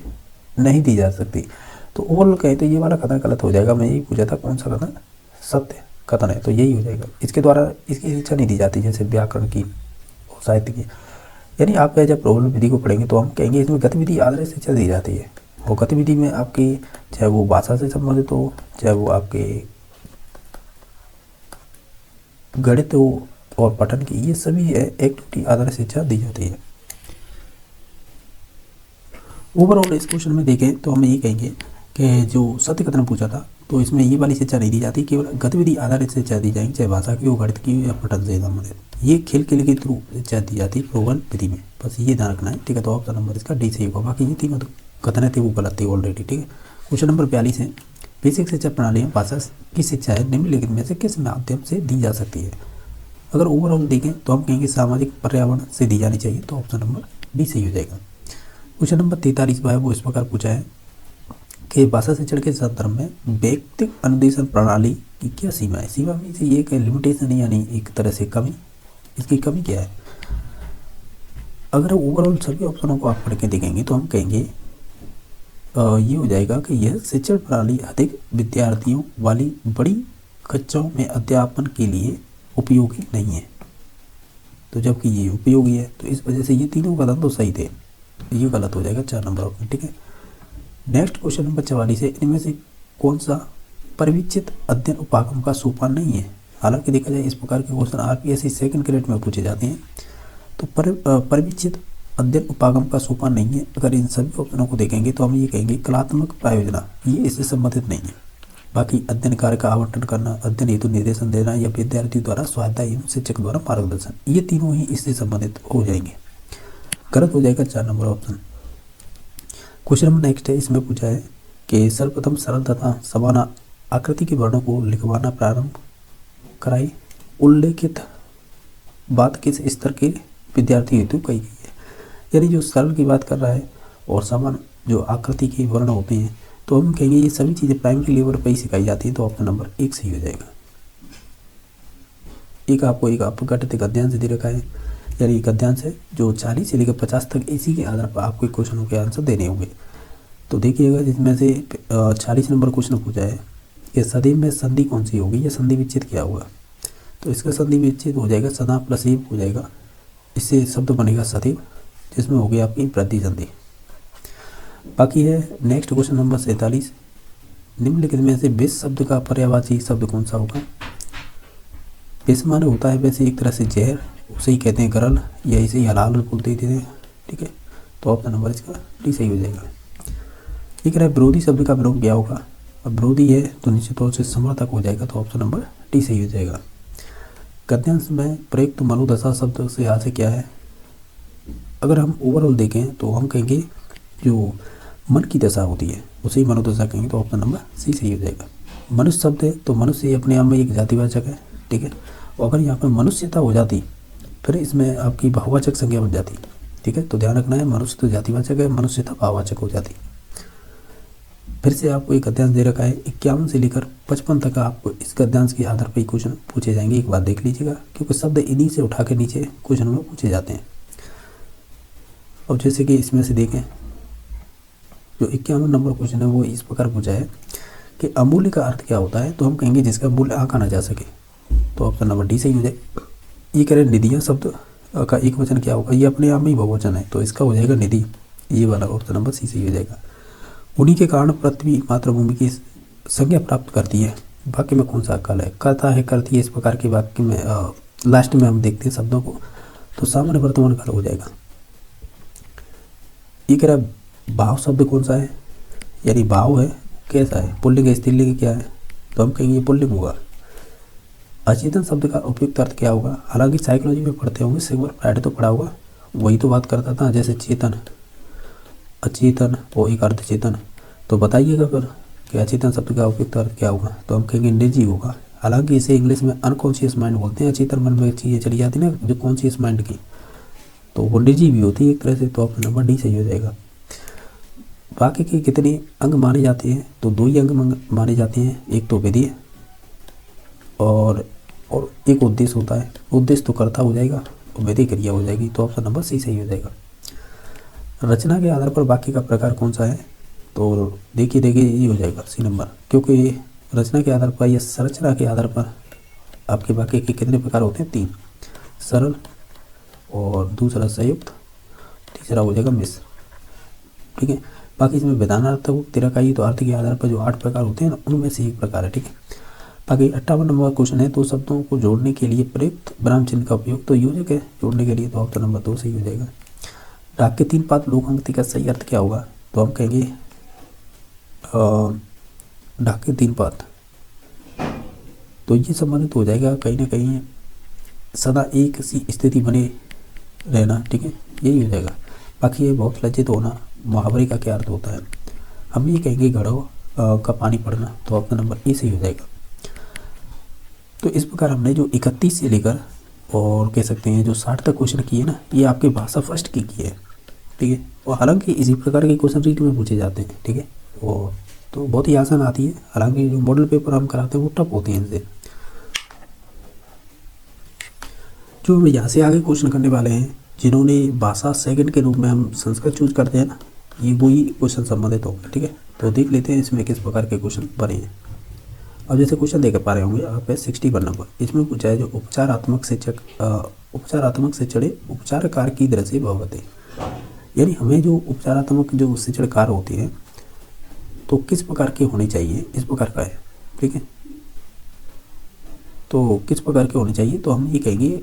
नहीं दी जा सकती। तो ओवरऑल कहे तो ये वाला कथन गलत हो जाएगा। मैं यही पूछा था कौन सा कथन सत्य कथन है, तो यही हो जाएगा। इसके द्वारा इसकी शिक्षा नहीं दी जाती, जैसे व्याकरण की और साहित्य की। यानी आप जब प्रॉब्लम विधि को पढ़ेंगे तो हम कहेंगे इसमें गतिविधि आधारित शिक्षा दी जाती है। वो गतिविधि में आपकी चाहे वो भाषा से संबंधित हो, चाहे वो आपके गणित हो और पठन की, ये सभी एक्टिविटी आधारित शिक्षा दी जाती है। ओवरऑल इस क्वेश्चन में देखें तो हम ये कहेंगे कि जो सत्य कथन पूछा था, तो इसमें ये वाली शिक्षा नहीं दी जाती, केवल गतिविधि आधारित शिक्षा दी जाएगी, चाहे भाषा की हो, गणित की हो या पठन से संबंधित। ये खेल के थ्रू शिक्षा दी जाती है प्रोवन विधि में, बस ये ध्यान रखना है। ठीक है, तो ऑप्शन नंबर इसका डी सही होगा। बाकी ये 3 कथन थे वो गलत थे ऑलरेडी। ठीक है, क्वेश्चन नंबर 42 है बेसिक शिक्षा प्रणाली में भाषा की शिक्षा है निम्नलिखित में से किस माध्यम से दी जा सकती है। अगर ओवरऑल देखें तो हम कहेंगे सामाजिक पर्यावरण से दी जानी चाहिए, तो ऑप्शन नंबर डी सही हो जाएगा। क्वेश्चन नंबर 43 है, वो इस प्रकार पूछा है कि भाषा शिक्षण के संदर्भ में व्यक्तिगत अनुदेशन प्रणाली कि क्या सीमा है। सीमा मीन्स ये एक लिमिटेशन है, यानी एक तरह से कमी। इसकी कमी क्या है? अगर ओवरऑल सभी ऑप्शनों को आप पढ़ के देखेंगे तो हम कहेंगे ये हो जाएगा कि यह शिक्षण प्रणाली अधिक विद्यार्थियों वाली बड़ी कक्षाओं में अध्यापन के लिए उपयोगी नहीं है। तो जबकि ये उपयोगी है, तो इस वजह से ये तीनों कदम तो सही थे, ये गलत हो जाएगा 4 नंबर ऑप्शन। ठीक है, नेक्स्ट क्वेश्चन नंबर 44 है, इनमें से कौन सा परिवीक्षित अध्ययन उपागम का सोपान नहीं है। हालांकि देखा जाए इस प्रकार के क्वेश्चन आरपीएससी सेकंड ग्रेड में पूछे जाते हैं। तो परिवीक्षित अध्ययन उपागम का सोपान नहीं है। अगर इन सभी ऑप्शनों को देखेंगे तो हम ये कहेंगे कलात्मक प्रायोजना, ये इससे संबंधित नहीं है। बाकी अध्ययन कार्य का आवंटन करना, अध्ययन हेतु निर्देशन देना या विद्यार्थी द्वारा सहायता एवं शिक्षक द्वारा मार्गदर्शन, ये तीनों ही इससे संबंधित हो जाएंगे। गलत हो जाएगा 4 number option. Question number next है, इसमें पूछा है कि सर्वप्रथम सरल तथा समान आकृति के वर्णों को लिखवाना प्रारंभ कराई, उल्लेखित बात किस स्तर के विद्यार्थी हेतु कही गई है। यानी जो सरल की बात कर रहा है और समान जो आकृति के वर्ण होते हैं, तो हम कहेंगे ये सभी चीज़ें प्राइमरी लेवल पर ही सिखाई जाती हैं। तो ऑप्शन नंबर 1 सही हो जाएगा। एक आपको गठित गद्यांश दे रखा है, यानी एक गद्यांश है जो 40 से लेकर 50 तक, इसी के आधार पर आपको क्वेश्चनों के आंसर देने होंगे। तो देखिएगा, जिसमें से 40 नंबर क्वेश्चन पूछा है कि सदैव में संधि कौन सी होगी या संधि विच्छेद क्या होगा। तो इसका संधि विच्छेद हो जाएगा सदा प्लस एव हो जाएगा, इससे शब्द बनेगा सदैव, जिसमें हो गया आपकी वृद्धि संधि। बाकी है नेक्स्ट क्वेश्चन नंबर 47, निम्नलिखित में से विष शब्द का पर्यायवाची शब्द कौन सा होगा। विष माने होता है वैसे एक तरह से जहर, उसे ही कहते हैं गरल, या इसे ही हलाल बोलते हैं। ठीक है, तो ऑप्शन नंबर इसका डी सही हो जाएगा। ये कह रहा है विरोधी शब्द का विरोध क्या होगा। अब विरोधी है तो निश्चित तौर से समर्थक हो जाएगा, तो ऑप्शन नंबर डी सही हो जाएगा। गद्यांश में प्रयुक्त मनोदशा शब्द से यहाँ से क्या है। अगर हम ओवरऑल देखें तो हम कहेंगे जो मन की दशा होती है उसे ही मनोदशा कहेंगे, तो ऑप्शन नंबर सी सही हो जाएगा। मनुष्य शब्द है तो मनुष्य अपने आप में एक जातिवाचक है। ठीक है, और अगर यहाँ पर मनुष्यता हो जाती फिर इसमें आपकी भाववाचक संज्ञा बन जाती। ठीक है, तो ध्यान रखना है, मनुष्य तो जातिवाचक है, मनुष्यता भाववाचक हो जाती। फिर से आपको एक गद्यांश दे रखा है 51 से लेकर 55 तक, आपको इस गद्यांश के आधार पर क्वेश्चन पूछे जाएंगे। एक बात देख लीजिएगा, क्योंकि शब्द इन्हीं से उठा के नीचे क्वेश्चन में पूछे जाते हैं। अब जैसे कि इसमें से देखें, जो 51 नंबर क्वेश्चन है वो इस प्रकार पूछा है कि अमूल्य का अर्थ क्या होता है। तो हम कहेंगे जिसका मूल्य आंका ना जा सके, तो ऑप्शन नंबर डी सही हो जाए। ये कह रहे निधियाँ शब्द का एक वचन क्या होगा। ये अपने आप में ही बहुवचन है, तो इसका हो जाएगा निधि, ये वाला ऑप्शन नंबर सी सही हो जाएगा। उन्हीं के कारण पृथ्वी मातृभूमि की संज्ञा प्राप्त करती है। वाक्य में कौन सा काल है, करता है, करती है, इस प्रकार के वाक्य में लास्ट में हम देखते हैं शब्दों को, तो सामान्य वर्तमान काल हो जाएगा। ये कह रहा है भाव शब्द कौन सा है, यानी भाव है कैसा है, पुल्लिंग स्त्रीलिंग क्या है, तो हम कहेंगे पुल्लिंग होगा। अचेतन शब्द का उपयुक्त अर्थ क्या होगा। हालांकि साइकोलॉजी में पढ़ते होंगे, सिग्मंड फ्रायड तो पढ़ा होगा, वही तो बात करता था, जैसे चेतन, अचेतन और एक अर्धचेतन। तो बताइएगा फिर कि अचेतन शब्द का उपयुक्त अर्थ क्या होगा, तो हम कहेंगे निर्जीव होगा। हालांकि इसे इंग्लिश में अनकॉन्शियस माइंड बोलते हैं। अचेतन मन में चीज़ें चली जाती ना जो कॉन्शियस माइंड की, तो वो निर्जीव भी होती है एक तरह से, तो ऑप्शन नंबर डी सही हो जाएगा। बाकी के कितने अंग माने जाते हैं, तो 2 ही अंग माने जाते हैं, एक तो विधि और एक उद्देश्य होता है। उद्देश्य तो कर्ता हो जाएगा और विधि क्रिया हो जाएगी, तो ऑप्शन नंबर सी सही हो जाएगा। रचना के आधार पर वाक्य का प्रकार कौन सा है, तो देखिए ये हो जाएगा सी नंबर, क्योंकि रचना के आधार पर या संरचना के आधार पर आपके वाक्य के कितने प्रकार होते हैं, 3, सरल और दूसरा संयुक्त, तीसरा हो जाएगा मिश्र। ठीक है, बाकी इसमें विधानार्थ तिरकाई, तो अर्थ के आधार पर जो 8 प्रकार होते हैं ना, उनमें से एक प्रकार है। ठीक है, बाकी 58 नंबर क्वेश्चन है, 2 शब्दों को जोड़ने के लिए प्रयुक्त विराम चिन्ह का उपयोग, तो योजक है जोड़ने के लिए, तो ऑप्शन नंबर 2 सही हो जाएगा। डाक के 3 पात लोकांकित का सही अर्थ क्या होगा, तो हम कहेंगे डाक के 3 पात, तो ये संबंधित हो जाएगा कहीं ना कहीं सदा एक सी स्थिति बने रहना। ठीक है, यही हो जाएगा। बाकी ये बहुत लज्जित होना, मुहावरे का क्या अर्थ होता है, हम ये कहेंगे घड़ों का पानी पड़ना, तो ऑप्शन नंबर ए सही हो जाएगा। तो इस प्रकार हमने जो 31 से लेकर और कह सकते हैं जो 60 तक क्वेश्चन किए ना, ये आपके भाषा फर्स्ट की किए। ठीक है, और हालांकि इसी प्रकार के क्वेश्चन रीट में पूछे जाते हैं। ठीक है, और तो बहुत ही आसान आती है, हालांकि जो मॉडल पेपर हम कराते हैं वो टफ होती हैं इनसे। जो हम यहाँ से आगे क्वेश्चन करने वाले हैं, जिन्होंने भाषा सेकंड के रूप में हम संस्कृत चूज करते हैं ना, ये वही क्वेश्चन संबंधित होंगे। ठीक है, तो देख लेते हैं इसमें किस प्रकार के क्वेश्चन बने हैं। अब जैसे क्वेश्चन देख पा रहे होंगे आप 61 नंबर, इसमें पूछा है जो उपचारात्मक से चढ़े उपचारकार की तरह से भगवते, यानी हमें जो उपचारात्मक जो शिक्षण कार्य होती है तो किस प्रकार के होने चाहिए, इस प्रकार का है। ठीक है, तो किस प्रकार के होने चाहिए, तो हम ये कहेंगे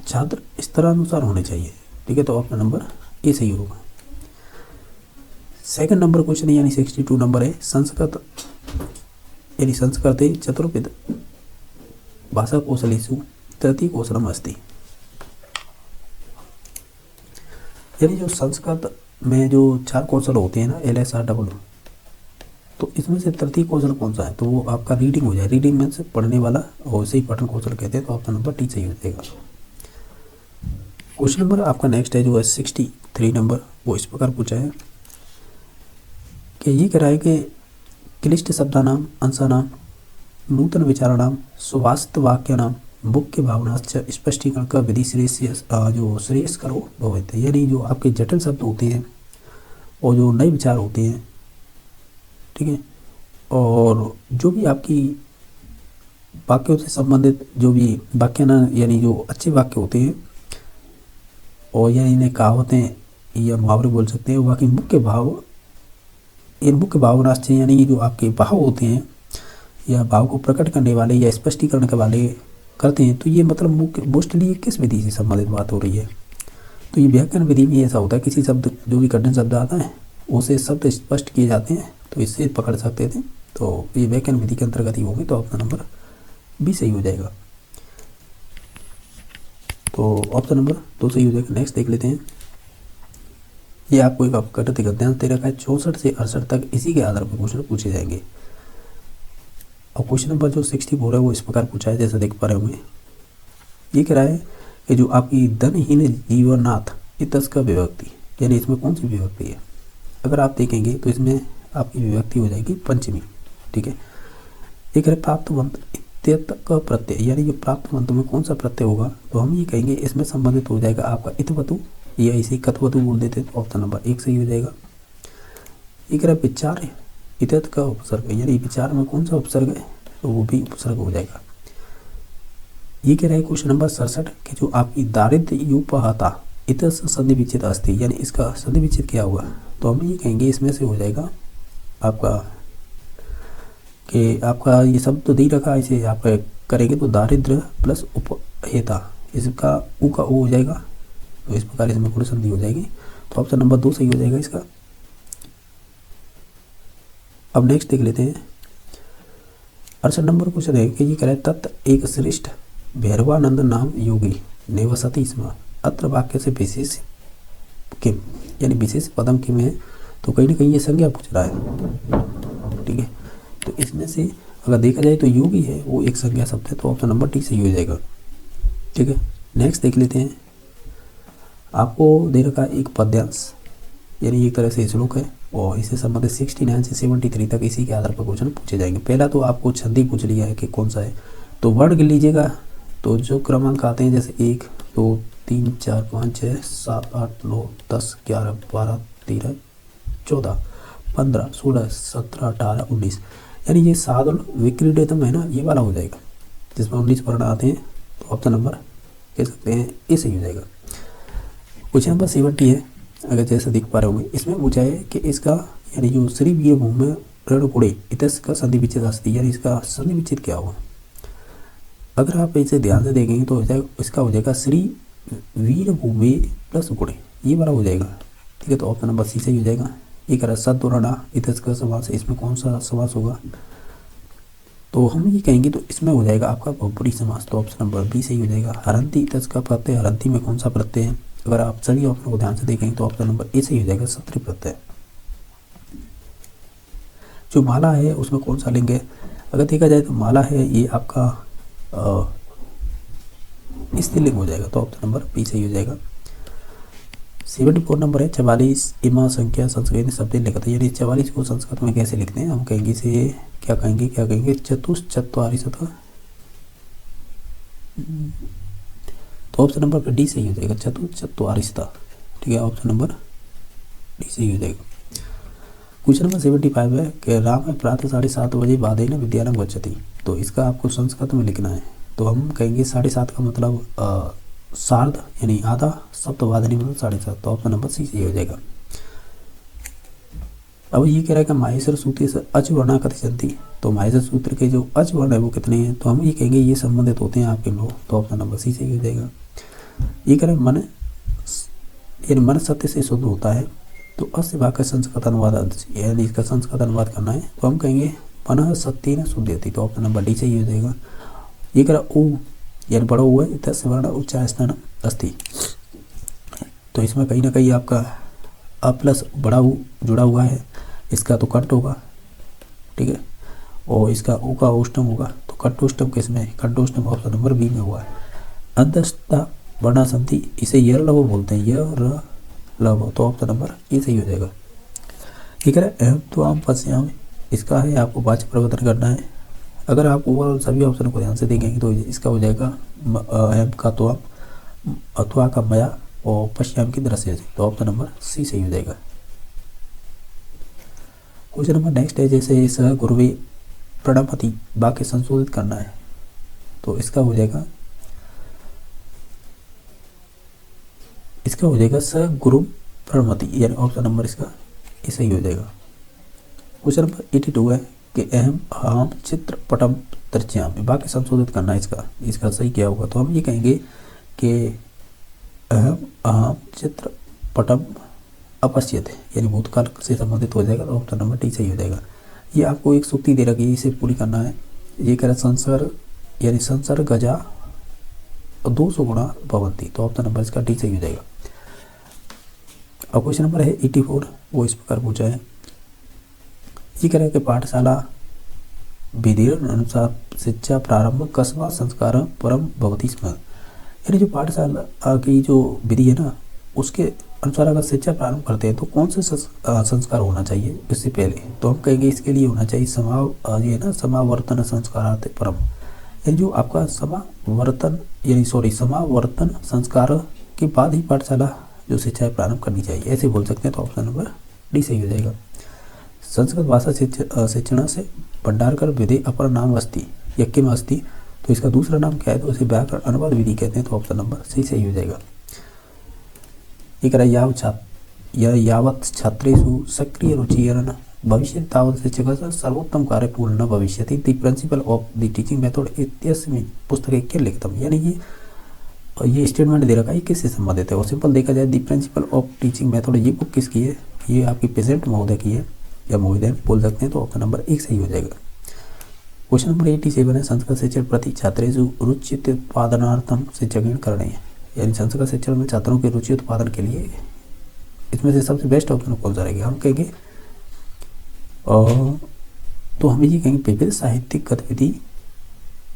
छात्र स्तरानुसार होने चाहिए। ठीक है, तो ऑप्शन नंबर ए सही होगा। सेकंड नंबर क्वेश्चन यानी 62 नंबर है, संस्कृत यानी संस्कृते चतुर्विध भाषा कौशलेषु तृतीय कौशलम अस्ति, यानी जो संस्कृत में जो 4 कौशल होते हैं ना, LSRW, तो इसमें से तृतीय कौशल कौन सा है, तो वो आपका रीडिंग हो जाए। रीडिंग में से पढ़ने वाला, और उसे ही पठन कौशल कहते हैं, तो ऑप्शन नंबर टी सही हो जाएगा। क्वेश्चन नंबर आपका नेक्स्ट है जो है 63 नंबर, वो इस प्रकार पूछा है कि ये कह रहा है कि क्लिष्ट शब्दानाम अंशानाम नूतन विचाराणाम सुवास्त वाक्यानाम मुख्य भावनाश्च स्पष्टीकरण का विधि श्रेयस करो भवते, यानी जो आपके जटिल शब्द होते हैं और जो नए विचार होते हैं, ठीक है, और जो भी आपकी वाक्यों से संबंधित जो भी वाक्यान यानी जो अच्छे वाक्य होते हैं, और यानी इन्हें कहावतें या मुहावरे बोल सकते हैं, बाकी मुख्य भाव, इन मुख्य भावनाश्च यानी जो आपके भाव होते हैं या भाव को प्रकट करने वाले या स्पष्टीकरण के वाले करते हैं, तो ये मतलब मुख्य मोस्टली किस विधि से संबंधित बात हो रही है। तो ये व्याकरण विधि में ऐसा होता है, किसी शब्द जो भी कठिन शब्द आता है उसे शब्द स्पष्ट किए जाते हैं, तो इससे पकड़ सकते थे, तो ये व्याकरण विधि के अंतर्गत ही होंगे, तो ऑप्शन नंबर बी सही हो जाएगा। तो ऑप्शन नंबर 2 सही हो जाएगा। नेक्स्ट देख लेते हैं, ये आपको एक अपकटित गद्यांश दे रखा है, 64 से 68 तक इसी के आधार पर क्वेश्चन पूछे जाएंगे। और क्वेश्चन नंबर जो 64 है वो इस प्रकार पूछा है, जैसे देख पा रहे होंगे। ये कह रहा है कि जो आपकी धनहीन जीवनाथ इतस का विभक्ति, यानी इसमें कौन सी विभक्ति है, अगर आप देखेंगे तो इसमें आपकी विभक्ति हो जाएगी पंचमी। ठीक है, एक है प्राप्तवंत इत्यत का प्रत्यय, यानी जो प्राप्तवंत में कौन सा प्रत्यय होगा, तो हम ये कहेंगे इसमें संबंधित हो जाएगा आपका इतवतु, या इसे कथवतु बोल देते, तो ऑप्शन नंबर 1 सही हो जाएगा। एक है विचार इत्यत का उपसर्ग, यानी विचार में कौन सा उपसर्ग है, तो वो भी उपसर्ग हो जाएगा। ये कह रहा है क्वेश्चन नंबर 67 कि जो आपकी दारिद्र्य युपहता इतस संधि विच्छेद अस्ति, यानी इसका संधि विच्छेद क्या होगा, तो हम ये कहेंगे इसमें से हो जाएगा आपका कि आपका ये सब तो दे रखा है, इसे आप करेंगे तो दारिद्र्य प्लस उपहेता, इसका ऊ का ओ हो जाएगा, तो इस प्रकार इसमें पूरी संधि हो जाएगी, तो ऑप्शन नंबर 2 सही हो जाएगा इसका। अब नेक्स्ट देख लेते हैं 68 नंबर क्वेश्चन है कि ये कह रहा है तत् एक श्रेष्ठ भैरवानंद नाम योगी निवसति स्म, अत्र वाक्य से विशेष किम, यानी विशेष पदम किम है, तो कहीं ना कहीं ये संज्ञा पूछ रहा है। ठीक है, तो इसमें से अगर देखा जाए तो योगी है वो एक संज्ञा शब्द है, तो ऑप्शन नंबर टी सही हो जाएगा। ठीक है, नेक्स्ट देख लेते हैं, आपको दे रखा है एक पद्यांश, यानी एक तरह से श्लोक है, और इससे संबंधित 69 से 73 तक इसी के आधार पर क्वेश्चन पूछे जाएंगे। पहला तो आपको छंदी पूछ लिया है कि कौन सा है, तो वर्ण गिन लीजिएगा, तो जो क्रमांक आते हैं जैसे 1 2 3 4 5 6 7 8 9 10 11 12 13 14 15 16 17 18 19, यानी ये साधुल विक्रीडितम है ना, ये वाला हो जाएगा, जिसमें 19 वर्ण आते हैं, तो ऑप्शन नंबर कह सकते हैं ये सही हो जाएगा। क्वेश्चन नंबर 70 है, अगर जैसे देख पा रहे होंगे, इसमें पूछा है कि इसका यानी जो श्री वीर भूमि ऋण गुणे इतस का संधि विच्छेद अस्ति, यानी इसका संधि विच्छेद क्या होगा, अगर आप इसे ध्यान से देखेंगे तो इसका हो जाएगा श्री वीर भूमि प्लस गुणे, ये वाला हो जाएगा। ठीक है, तो ऑप्शन नंबर सी सही हो जाएगा। एक सद्वरणा इतस का समास है, इसमें कौन सा समास होगा, तो हम ये कहेंगे तो इसमें हो जाएगा आपका बहुब्रीहि समास, तो ऑप्शन नंबर बी सही हो जाएगा। हरंती इतस का प्रत्यय, हरंती में कौन सा प्रत्यय है, अगर आप सभी ऑप्शन को ध्यान से देखेंगे तो ऑप्शन नंबर ए सही हो जाएगा, सत्री प्रत्यय। जो माला है उसमें कौन सा लिंग है, अगर देखा जाए तो माला है ये आपका स्त्रीलिंग हो जाएगा, तो ऑप्शन नंबर बी सही हो जाएगा। 74 नंबर है 44 इमा संख्या संस्कृत शब्द लिखते, यानी 44 को संस्कृत में कैसे लिखते हैं, हम कहेंगे इसे क्या कहेंगे चतुश्चत्वारिशत। तो ऑप्शन नंबर डी सही हो जाएगा, चतुश्चत्वारिशत। ठीक है, ऑप्शन नंबर डी सही हो जाएगा। क्वेश्चन नंबर 75 है कि राम प्रातः 7:30 बजे बाधेन विद्यालयं गच्छति। तो इसका आपको संस्कृत में लिखना है। तो हम कहेंगे 7:30 का मतलब सार्ध यानी आधा, सप्तवादनी मतलब 7:30। तो ऑप्शन नंबर सी सही हो जाएगा। अब ये कह रहा है कि माहेश्वर सूत्र से अच वर्णा कथयन्ति। तो माहेश्वर सूत्र के जो अच वर्ण है वो कितने हैं, तो हम ये कहेंगे ये संबंधित होते हैं आपके लोग। तो ऑप्शन नंबर सी सही हो जाएगा। ये कह रहे हैं मन यानी मन सत्य से शुद्ध होता है। तो अस्य भाग का संस्कृत अनुवाद यानी इसका संस्कृत अनुवाद करना है। तो हम कहेंगे मन सत्य न शुद्धि। तो ऑप्शन नंबर डी सही हो जाएगा। ये कह रहा ऊ यानी बड़ा हुआ है तस्य वर्ण उच्चारण अस्ति। तो इसमें कहीं ना कहीं आपका अ प्लस बड़ा ऊ जुड़ा हुआ है, इसका तो कट होगा। ठीक है, और इसका ऊ का ओष्टम होगा। तो कट्टोष्टम किसमें, कट्टोष्टम ऑप्शन नंबर बी में हुआ है। अंतस्था वर्णा संति, इसे यर लव बोलते हैं, यर लव। तो ऑप्शन नंबर ए सही हो जाएगा। ठीक है, अहम तो आम पश्याम, इसका है आपको वाच्य परिवर्तन करना है। अगर आप ओवरऑल सभी ऑप्शन को ध्यान से देखेंगे तो इसका हो जाएगा अहम का तो आप अथवा का मया और पश्चिम की दृश्य से। तो ऑप्शन नंबर सी सही हो जाएगा। क्वेश्चन नंबर नेक्स्ट है जैसे सह गुरुवे प्रणपति वाक्य संशोधित करना है। तो इसका हो जाएगा स गुरु प्रणमति, यानी ऑप्शन नंबर इसका ये सही हो जाएगा। क्वेश्चन नंबर 82 है कि अहम आम चित्रपटम दृश्यामि, वाक्य संशोधित करना है। इसका सही क्या होगा, तो हम ये कहेंगे कि अहम आम चित्रपटम अपश्यते, यानी भूतकाल से संबंधित हो जाएगा। तो ऑप्शन नंबर डी सही हो जाएगा। ये आपको एक सूक्ति दे रखी है, इसे पूरी करना है। ये कह रहा संसर्ग यानी संसर्गजा 200 गुणा भवंती। तो ऑप्शन नंबर इसका डी सही हो जाएगा। अब क्वेश्चन नंबर है 84, वो इस प्रकार पूछा है। ये कह रहा है कि पाठशाला विधि अनुसार शिक्षा प्रारंभ कस्मा संस्कार परम भवती स्म, यानी जो पाठशाला की जो विधि है ना उसके अनुसार अगर शिक्षा प्रारंभ करते हैं तो कौन से संस्कार होना चाहिए इससे पहले। तो हम कहेंगे इसके लिए होना चाहिए समावर्तन संस्कारार्थ परम, यानी जो आपका समावर्तन संस्कार के बाद ही पाठशाला जो शिक्षा प्रारंभ करनी चाहिए, ऐसे बोल सकते हैं। तो ऑप्शन नंबर डी सही हो जाएगा। संस्कृत भाषा शिक्षण से भंडारकर विधि अपर नाम अस्ति या किम अस्ति। तो इसका दूसरा नाम क्या है, तो इसे व्याकरण अनुवाद विधि कहते हैं। तो ऑप्शन नंबर सी सही हो जाएगा। एक यावत छात्रेषु सक्रिय रुचिरन भविष्य तावत शिक्षक सर्वोत्तम कार्य पूर्ण न भविष्यति the principle of the teaching method इत्यस्मिन् पुस्तके के लिखितम्, यानी ये स्टेटमेंट दे रखा है किससे संबंधित है। और सिंपल देखा जाए the principle of teaching method ये बुक किसकी है, ये आपकी पेजेंट महोदय की है या महोदय बोल सकते हैं। तो ऑप्शन नंबर 1 सही हो जाएगा। क्वेश्चन नंबर 87 है संस्कृत शिक्षण प्रति छात्रेषु रुचि उत्पादनार्थम शिक्षण करणे, यानी संस्कृत शिक्षण में छात्रों की रुचि उत्पादन के लिए इसमें से सबसे बेस्ट ऑप्शन कौन सा रहेगा। हम कहेंगे तो हम ये कहेंगे विविध साहित्यिक गतिविधि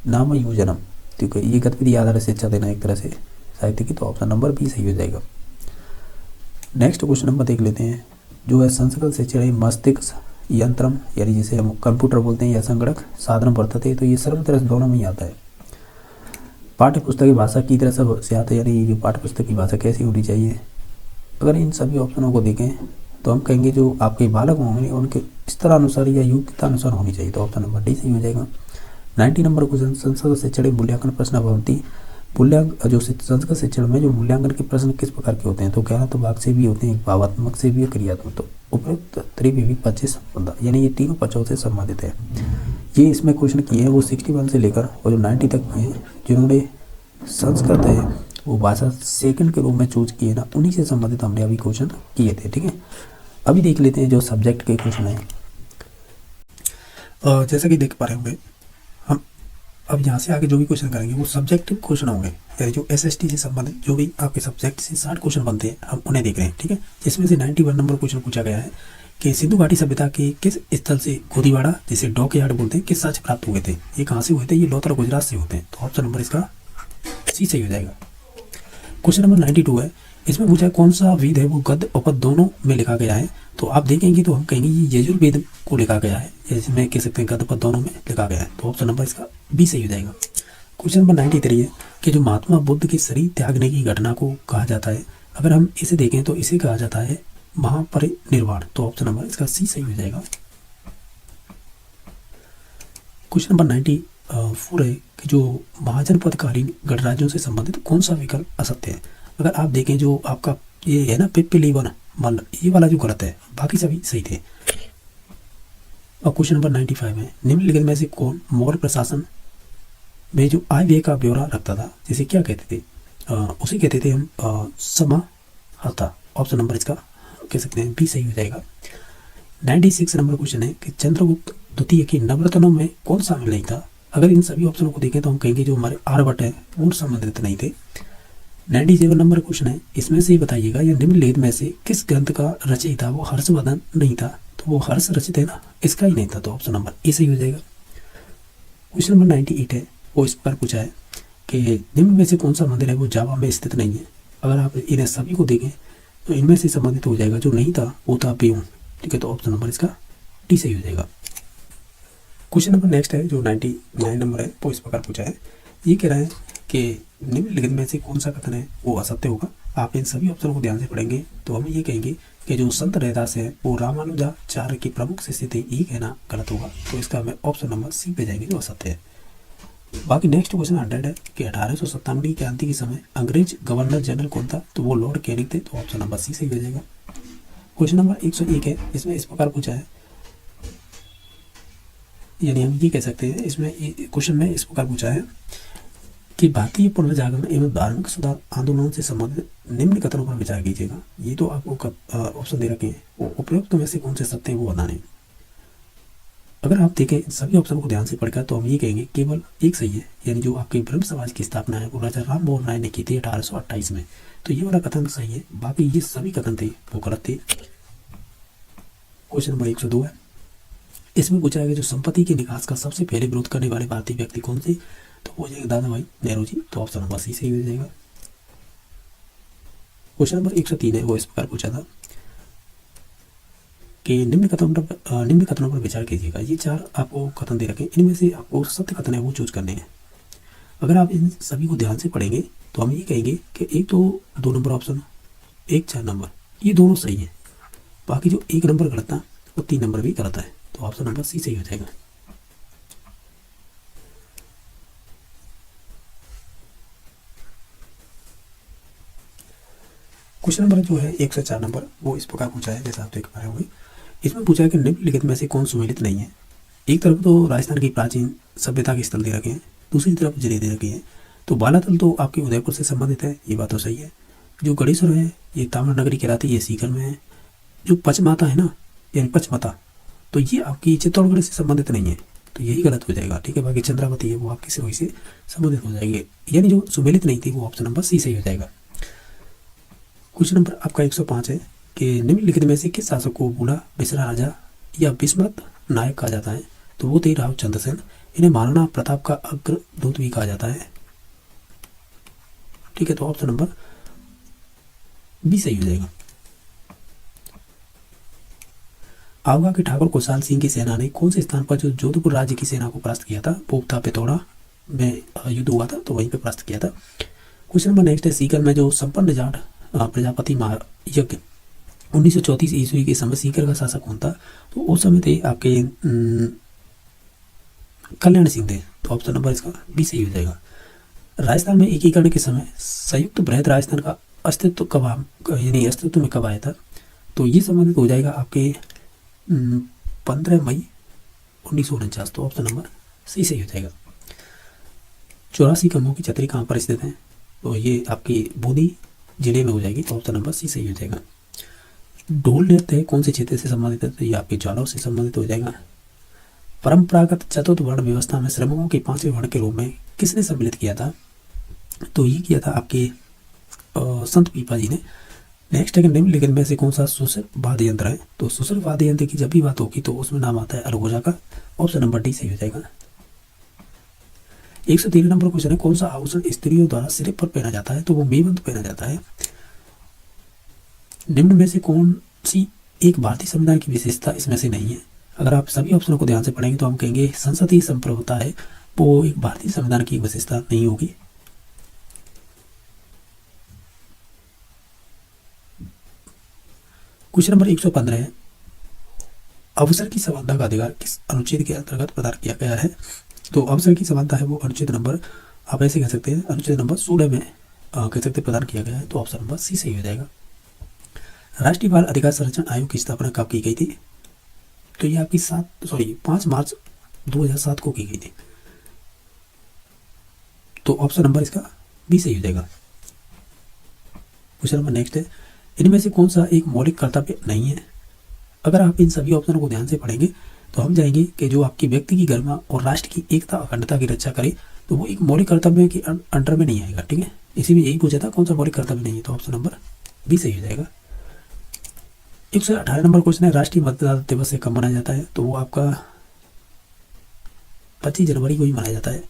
नाम योजनम, क्योंकि ये गतिविधि आधारित शिक्षा देना एक तरह से साहित्य की। तो ऑप्शन नंबर बी सही हो जाएगा। नेक्स्ट क्वेश्चन नंबर देख लेते हैं जो है संस्कृत शिक्षण मस्तिष्क यंत्रम, यानी जिसे हम कंप्यूटर बोलते हैं या संगणक साधन वर्तते। तो ये सर्वत्र दोनों में ही आता है। पाठ्य पुस्तक की भाषा की तरह सब से आता है, यानी जो पाठ्य पुस्तक की भाषा कैसी होनी चाहिए। अगर इन सभी ऑप्शनों को देखें तो हम कहेंगे जो आपके बालक होंगे उनके स्तर अनुसार या योग्यता अनुसार होनी चाहिए। तो ऑप्शन नंबर डी सही हो जाएगा। 90 नंबर क्वेश्चन संस्कृत शिक्षण मूल्यांकन प्रश्न भवंती, जो संस्कृत शिक्षण में जो मूल्यांकन के प्रश्न किस प्रकार के होते हैं। तो ज्ञानात्मक भाग से भी होते हैं, भावात्मक से भी और क्रियात्मक। तो उपयुक्त त्रिविधि पक्ष से संबंध, यानी ये तीनों पक्षों से संबंधित है। ये इसमें क्वेश्चन किए हैं वो 61 से लेकर और जो 90 तक हैं जिन्होंने संस्कृत है वो भाषा सेकंड के रूप में चूज किए ना, उन्हीं से संबंधित हमने अभी क्वेश्चन किए थे। ठीक है, अभी देख लेते हैं जो सब्जेक्ट के क्वेश्चन हैं। जैसा कि देख पा रहे होंगे हम अब यहाँ से आगे जो भी क्वेश्चन करेंगे वो सब्जेक्टिव क्वेश्चन होंगे, यानी जो एसएसटी से संबंधित जो भी आपके सब्जेक्ट से 60 क्वेश्चन बनते हैं हम उन्हें देख रहे हैं। ठीक है, जिसमें से 91 नंबर क्वेश्चन पूछा गया है कि सिंधु घाटी सभ्यता के किस स्थल से गोदीवाड़ा जिसे डॉक यार्ड बोलते हैं किस साक्ष्य प्राप्त हुए थे। ये कहाँ से हुए थे, ये लोथरा गुजरात से होते हैं। तो ऑप्शन नंबर इसका सी सही हो जाएगा। क्वेश्चन नंबर 92 है इसमें पूछा है कौन सा वेद है वो गद्य और पद्य दोनों में लिखा गया है। तो आप देखेंगे तो हम कहेंगे ये यजुर्वेद को लिखा गया है, इसमें कह सकते हैं गद्य पद्य दोनों में लिखा गया है। तो ऑप्शन नंबर इसका बी सही हो जाएगा। क्वेश्चन नंबर 93 है कि जो महात्मा बुद्ध के शरीर त्यागने की घटना को कहा जाता है, अगर हम इसे देखें तो इसे कहा जाता है महापरिनिर्वाण। तो ऑप्शन नंबर इसका सी सही हो जाएगा। क्वेश्चन नंबर 94 है कि जो महाजनपदकालीन गणराज्यों से संबंधित कौन सा विकल्प असत्य है। अगर आप देखें जो आपका ये है ना पिपीलीवन मल्ल, ये वाला जो गलत है, बाकी सभी सही थे। और क्वेश्चन नंबर 95 है निम्नलिखित में से कौन मौर्य प्रशासन में जो आय व्यय का ब्यौरा रखता था, जिसे क्या कहते थे, उसे कहते थे हम समाहर्ता। ऑप्शन नंबर इसका कह सकते हैं बी सही हो जाएगा। 96 नंबर क्वेश्चन है कि चंद्रगुप्त द्वितीय की नवरत्नों में कौन शामिल नहीं था। अगर इन सभी ऑप्शनों को देखें तो हम कहेंगे जो हमारे आर्यभट्ट है वो संबंधित नहीं थे। 97 नंबर क्वेश्चन है इसमें से बताइएगा यह निम्नलिखित में से किस ग्रंथ का रचयिता वो हर्षवर्धन नहीं था। तो वो हर्ष रचित है ना, इसका ही नहीं था। तो ऑप्शन नंबर ए सही हो जाएगा। क्वेश्चन नंबर 98 है वो इस प्रकार पूछा है कि निम्न में से कौन सा मंदिर है वो जावा में स्थित नहीं है। अगर आप इन्हें सभी को देखें तो इनमें से संबंधित हो जाएगा, जो नहीं था वो था पेयू। ठीक है, तो ऑप्शन नंबर इसका डी सही हो जाएगा। क्वेश्चन नंबर नेक्स्ट है जो 99 नंबर है वो इस प्रकार पूछा है, ये कह रहा है कि निम्नलिखित में से कौन सा कथन है वो असत्य होगा। आप इन सभी ऑप्शन को ध्यान से पढ़ेंगे तो हम ये कहेंगे कि जो संत रैदास है वो रामानुजाचार्य की प्रमुख शिष्य थे, ये कहना गलत होगा। तो इसका हमें ऑप्शन नंबर सी पे जाएंगे जो असत्य है। बाकी नेक्स्ट क्वेश्चन 100 है कि 1897 की क्रांति के समय अंग्रेज गवर्नर जनरल कौन था। तो वो लॉर्ड कैनिंग थे। तो ऑप्शन नंबर सी सही हो जाएगा। क्वेश्चन नंबर 101 है, इसमें इस प्रकार पूछा है, यानी हम ये कह सकते हैं इसमें क्वेश्चन में इस प्रकार पूछा है कि भारतीय पुनर्जागरण एवं धार्मिक सुधार आंदोलन से संबंधित निम्न कथनों पर विचार कीजिएगा। ये तो आपको ऑप्शन दे रखे हैं, वो उपयुक्त में से कौन से सत्य है वो बताने। अगर आप देखें सभी ऑप्शन को ध्यान से पढ़कर तो हम ये कहेंगे केवल एक सही है, यानी जो आपके ब्रह्म समाज की स्थापना है वो राजा राम मोहन राय ने की थी 1828 में। तो ये वाला कथन सही है, बाकी ये सभी कथन थे वो गलत थे। क्वेश्चन नंबर 102 है, इसमें पूछा है कि जो संपत्ति के निकास का सबसे पहले विरोध करने वाले भारतीय व्यक्ति कौन थे। तो वो जाएगा दादा भाई नेहरू जी। तो ऑप्शन नंबर सी सही हो जाएगा। क्वेश्चन नंबर 103 है वो इस प्रकार पूछा था कि निम्न कथनों पर विचार कीजिएगा। ये 4 आपको कथन दे रखे, इनमें से आपको सत्य कथन है वो चूज करने हैं। अगर आप इन सभी को ध्यान से पढ़ेंगे तो हम ये कहेंगे कि एक तो 2 नंबर ऑप्शन, 1 4 नंबर, ये दोनों सही है। बाकी जो 1 नंबर गलत था वो 3 नंबर भी गलत है। तो ऑप्शन नंबर सी सही हो जाएगा। क्वेश्चन नंबर जो है 104 नंबर वो इस प्रकार पूछा है, जैसा आप देख पा रहे होंगे। इसमें पूछा है कि निम्नलिखित में से कौन सुमेलित नहीं है। एक तरफ तो राजस्थान की प्राचीन सभ्यता के स्थल दे रखे हैं, दूसरी तरफ जिले दे रखे हैं। तो बालातल तो आपके उदयपुर से संबंधित है, ये बात तो सही है। जो गणेश्वर है ये ताम्रनगरी कहलाती है, ये सीकर में है। जो पचमाता है ना, यानी पचमता, तो ये आपकी चित्तौड़गढ़ से संबंधित नहीं है। तो यही गलत हो जाएगा। ठीक है, बाकी चंद्रावती है वो आपकी सिरोही से संबंधित हो जाएगी, यानी जो सुमेलित नहीं थी वो ऑप्शन नंबर सी सही हो जाएगा। क्वेश्चन नंबर आपका 105 है कि निम्नलिखित में से किस शासक को बूढ़ा बिसरा राजा या विस्मृत नायक कहा जाता है। तो वो थे राव चंद्रसेन। इन्हें महाराणा प्रताप का अग्रदूत भी कहा जाता है। ठीक है, तो ऑप्शन नंबर बी सही हो जाएगा। आवगा के ठाकुर कुशाल सिंह की सेना ने कौन से स्थान पर जो जोधपुर राज्य की सेना को परास्त किया था। वो था पिथौरा में युद्ध हुआ था, तो वहीं पे परास्त किया था। क्वेश्चन नंबर नेक्स्ट है, सीकर में जो संपन्न जाट प्रजापति महायज्ञ 1934 ईस्वी के समय सीकर का शासक कौन था। तो उस समय थे आपके कल्याण सिंह थे। तो ऑप्शन नंबर इसका बी सही हो जाएगा। राजस्थान में एकीकरण के समय संयुक्त बृहद राजस्थान का अस्तित्व में कब आया था। तो ये संबंधित हो जाएगा आपके 15 मई 1949। तो ऑप्शन नंबर सी सही हो जाएगा। 84 कमों की छतरी कहाँ पर स्थित है। तो ये आपकी बूंदी जिले में हो जाएगी। तो ऑप्शन नंबर सी सही हो जाएगा। ढोल नृत्य कौन से क्षेत्र से संबंधित है। तो ये आपके ज्वालाओं से संबंधित हो जाएगा। परंपरागत चतुर्थ वर्ण व्यवस्था में श्रमिकों के 5वें वर्ण के रूप में किसने सम्मिलित किया था। तो ये किया था आपके संत पीपा जी ने। नेक्स्ट है कि निम्नलिखित में से कौन सा सुसर वाद्य यंत्र है। तो सुसर वाद्य यंत्र की जब भी बात होगी तो उसमें नाम आता है अलगोजा का। ऑप्शन नंबर डी सही हो जाएगा। 103 नंबर क्वेश्चन है, कौन सा आभूषण स्त्रियों द्वारा सिर पर पहना जाता है। तो वो मेबंद पहना जाता है। निम्न में से कौन सी एक भारतीय संविधान की विशेषता इसमें से नहीं है? अगर आप सभी ऑप्शनों को ध्यान से पढ़ेंगे तो हम कहेंगे संसदीय संप्रभुता है, वो एक भारतीय संविधान की विशेषता नहीं होगी। क्वेश्चन नंबर 115 है, अवसर की समानता का अधिकार किस अनुच्छेद के अंतर्गत प्रदान किया गया है? तो अवसर की समानता है वो अनुच्छेद नंबर, आप ऐसे कह सकते हैं, अनुच्छेद नंबर 16 में कह सकते प्रदान किया गया है। तो ऑप्शन नंबर सी सही हो जाएगा। राष्ट्रीय बाल अधिकार संरक्षण आयोग की स्थापना कब की गई थी? तो ये आपकी 5 मार्च 2007 को की गई थी। तो ऑप्शन नंबर इसका बी सही हो जाएगा। क्वेश्चन नंबर नेक्स्ट है, इनमें से कौन सा एक मौलिक कर्तव्य नहीं है? अगर आप इन सभी ऑप्शनों को ध्यान से पढ़ेंगे तो हम जाएंगे कि जो आपकी व्यक्ति की गरिमा और राष्ट्र की एकता अखंडता की रक्षा करे, तो वो एक मौलिक कर्तव्य के अंडर में नहीं आएगा। ठीक है, इसी में यही पूछा था कौन सा मौलिक कर्तव्य नहीं है, तो ऑप्शन नंबर बी सही हो जाएगा। 118 नंबर क्वेश्चन है, राष्ट्रीय मतदाता दिवस से कब मनाया जाता है? तो वो आपका 25 जनवरी को ही मनाया जाता है।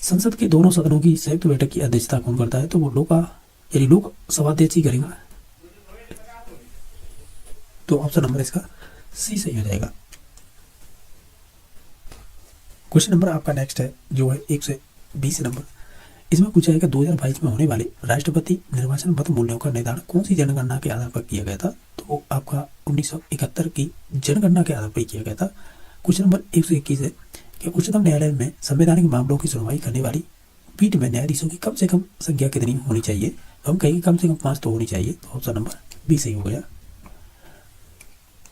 संसद के दोनों सदनों की संयुक्त बैठक की अध्यक्षता कौन करता है? तो वो लोकसभा अध्यक्ष ही करेगा। तो ऑप्शन नंबर इसका सी सही हो जाएगा। क्वेश्चन नंबर आपका नेक्स्ट है जो है 120 नंबर। इसमें पूछा है कि 2022 में होने वाले राष्ट्रपति निर्वाचन मत मूल्यों का निर्धारण कौन सी जनगणना के आधार पर किया गया था? तो आपका 1971 की जनगणना के आधार पर किया गया था। क्वेश्चन नंबर 121 है कि उच्चतम न्यायालय में संवैधानिक मामलों की सुनवाई करने वाली पीठ में न्यायाधीशों की कम से कम संख्या कितनी होनी चाहिए? तो हम कहेंगे कम से कम 5 तो होनी चाहिए। तो ऑप्शन नंबर बी सही हो गया।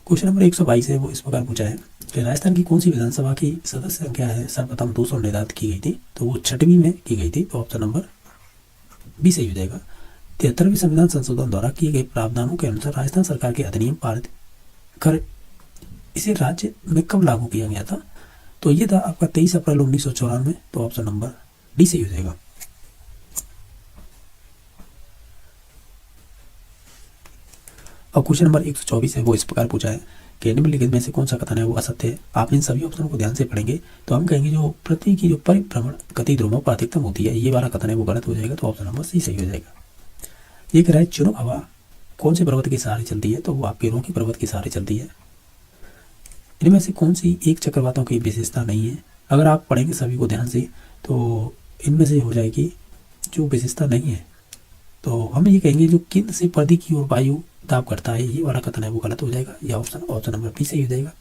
क्वेश्चन नंबर 122 है वो इस प्रकार पूछा है कि राजस्थान की कौन सी विधानसभा की सदस्य संख्या है सर्वप्रथम 200 निर्धारित की गई थी? तो वो 6वीं में की गई थी। तो ऑप्शन नंबर बी सही हो जाएगा। 73वें संविधान संशोधन द्वारा किए गए प्रावधानों के अनुसार राजस्थान सरकार के अधिनियम पारित कर इसे राज्य में कब लागू किया गया था? तो ये था आपका 23 अप्रैल 1994। तो ऑप्शन नंबर डी सही हो जाएगा। और क्वेश्चन नंबर 124 है वो इस प्रकार पूछा है कि निम्नलिखित में से कौन सा कथन है वो असत्य है? आप इन सभी ऑप्शनों को ध्यान से पढ़ेंगे तो हम कहेंगे जो पृथ्वी की जो परिभ्रमण गति ध्रुवों पर अधिकतम होती है, ये वाला कथन है वो गलत हो जाएगा। तो ऑप्शन नंबर सी सही हो जाएगा। ये कह रहा है चुनाव हवा कौन से पर्वत के सहारे चलती है? तो वो आपके रोकी पर्वत के सहारे चलती है। इनमें से कौन सी एक चक्रवातों की विशेषता नहीं है? अगर आप पढ़ेंगे सभी को ध्यान से तो इनमें से हो जाएगी जो विशेषता नहीं है, तो हम ये कहेंगे जो केंद्र से परिधि की ओर वायु दाब करता है, ये वाला कथन है वो गलत हो जाएगा। यह ऑप्शन नंबर बी सही हो जाएगा।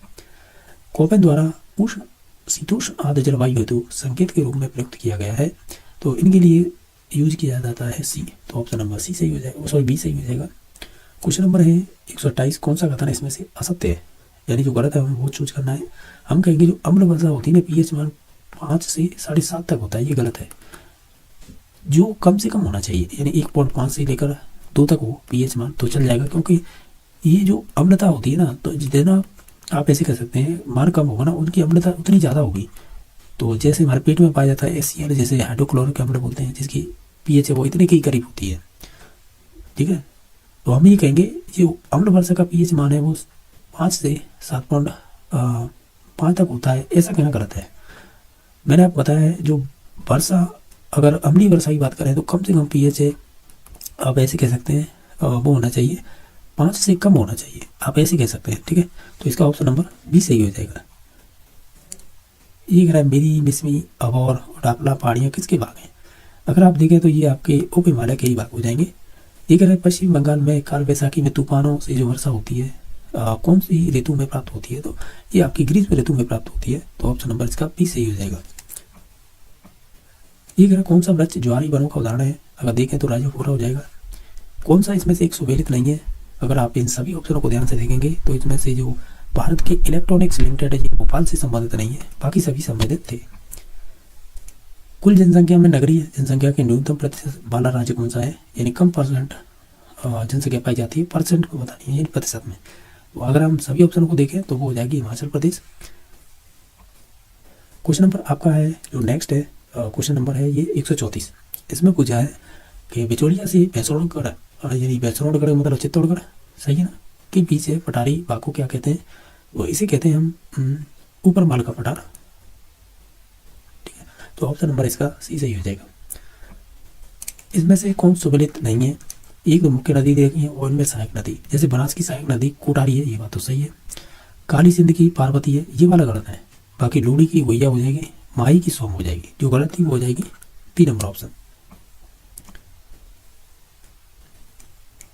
कोपेन द्वारा उष्ण शीतोष्ण आर्द्र जलवायु हेतु संकेत के रूप में प्रयुक्त किया गया है, तो इनके लिए यूज किया जाता है सी। तो ऑप्शन नंबर सी सही हो जाएगा, बी सही हो जाएगा। क्वेश्चन नंबर है 128, कौन सा कथन इसमें से असत्य है, यानी जो गलत है हमें वो चूज करना है। हम कहेंगे जो अम्ल वर्षा होती है ना, पीएच मान 5 से 7.5 तक होता है, ये गलत है। जो कम से कम होना चाहिए, यानी 1.5 से लेकर 2 तक हो पीएच मान तो चल जाएगा, क्योंकि ये जो अम्लता होती है ना, तो जितना आप ऐसे कर सकते हैं मान कम होगा ना, उनकी अम्लता उतनी ज़्यादा होगी। तो जैसे हमारे पेट में पाया जाता है HCl, जैसे हाइड्रोक्लोरिक अम्ल बोलते हैं, जिसकी पीएच है वो इतने के करीब होती है। ठीक है, तो हम ये कहेंगे जो अम्ल वर्षा का पीएच मान है वो 5 से 7.5 तक होता है, ऐसा कहना गलत है। मैंने आपको बताया है जो वर्षा, अगर अम्लीय वर्षा की बात करें तो कम से कम पीएच है, आप ऐसे कह सकते हैं वो होना चाहिए 5 से कम होना चाहिए, आप ऐसे कह सकते हैं। ठीक है, तो इसका ऑप्शन नंबर बी सही हो जाएगा। ये कह रहा है मेरी मिसमी अबोर और डापला पहाड़ियाँ किसके भाग हैं? अगर आप देखें तो ये आपके उप हिमालय के ही भाग हो जाएंगे। ये कह रहा है पश्चिम बंगाल में काल बैसाखी में तूफानों से जो वर्षा होती है कौन सी ऋतु में प्राप्त होती है? तो ये आपकी ग्रीष्म ऋतु में प्राप्त होती है। तो ऑप्शन नंबर इसका बी सही हो जाएगा। ये कह रहा है कौन सा वृक्ष ज्वारी वनों का उदाहरण है? अगर देखें तो राजू हो जाएगा। कौन सा इसमें से एक सुमेलित नहीं है? अगर आप इन सभी ऑप्शनों को ध्यान से देखेंगे तो इसमें से जो भारत के इलेक्ट्रॉनिक्स लिमिटेड है ये भोपाल से संबंधित नहीं है, बाकी सभी संबंधित थे। कुल जनसंख्या में नगरीय जनसंख्या के न्यूनतम प्रतिशत वाला राज्य कौन सा है, यानी कम परसेंट जनसंख्या पाई जाती है, परसेंट को बतानी है यानी प्रतिशत में। तो अगर हम सभी ऑप्शन को देखें तो वो हो जाएगी हिमाचल प्रदेश। क्वेश्चन नंबर आपका है जो नेक्स्ट है, क्वेश्चन नंबर है ये 134। इसमें पूछा है कि बिचौलिया से भैंसोड़गढ़, यानी भैंसोड़गढ़ मतलब चित्तौड़गढ़, सही है ना, के पीछे पटारी बाग को क्या कहते हैं? वो इसे कहते हैं हम ऊपर माल का पटार। ठीक है, तो ऑप्शन नंबर इसका सी सही हो जाएगा। इसमें से कौन सुमेलित नहीं है? एक दो मुख्य नदी देखी है और इनमें सहायक नदी, जैसे बनास की सहायक नदी कोटारी है, ये बात तो सही है। काली सिंध की पार्वती है, ये वाला गलत है। बाकी लूड़ी की गोइया हो जाएगी, माही की सोम हो जाएगी, जो गलत थी वो हो जाएगी 3 नंबर ऑप्शन।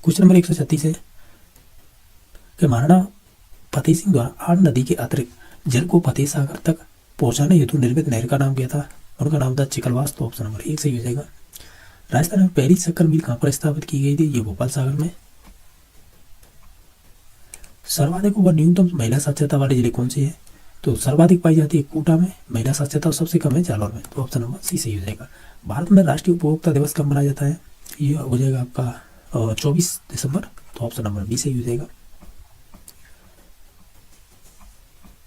क्वेश्चन नंबर 136 है कि महाराणा फतेह सिंह द्वारा आठ नदी के अतिरिक्त जल को फतेह सागर तक पहुंचाने हेतु निर्मित नहर का नाम क्या था? उनका नाम था चिकलवास, तो ऑप्शन नंबर 1 सही हो जाएगा। राजस्थान में पहली शक्कर मिल कहाँ पर स्थापित की गई थी? ये भोपाल सागर में। सर्वाधिक व न्यूनतम महिला साक्षरता वाले जिले कौन से हैं? तो सर्वाधिक पाई जाती है कोटा में महिला साक्षरता, और सबसे कम है जालौर में, तो ऑप्शन नंबर सी सही हो जाएगा। भारत में राष्ट्रीय उपभोक्ता दिवस कब मनाया जाता है? ये हो जाएगा आपका 24 दिसंबर, तो ऑप्शन नंबर बी सही हो जाएगा।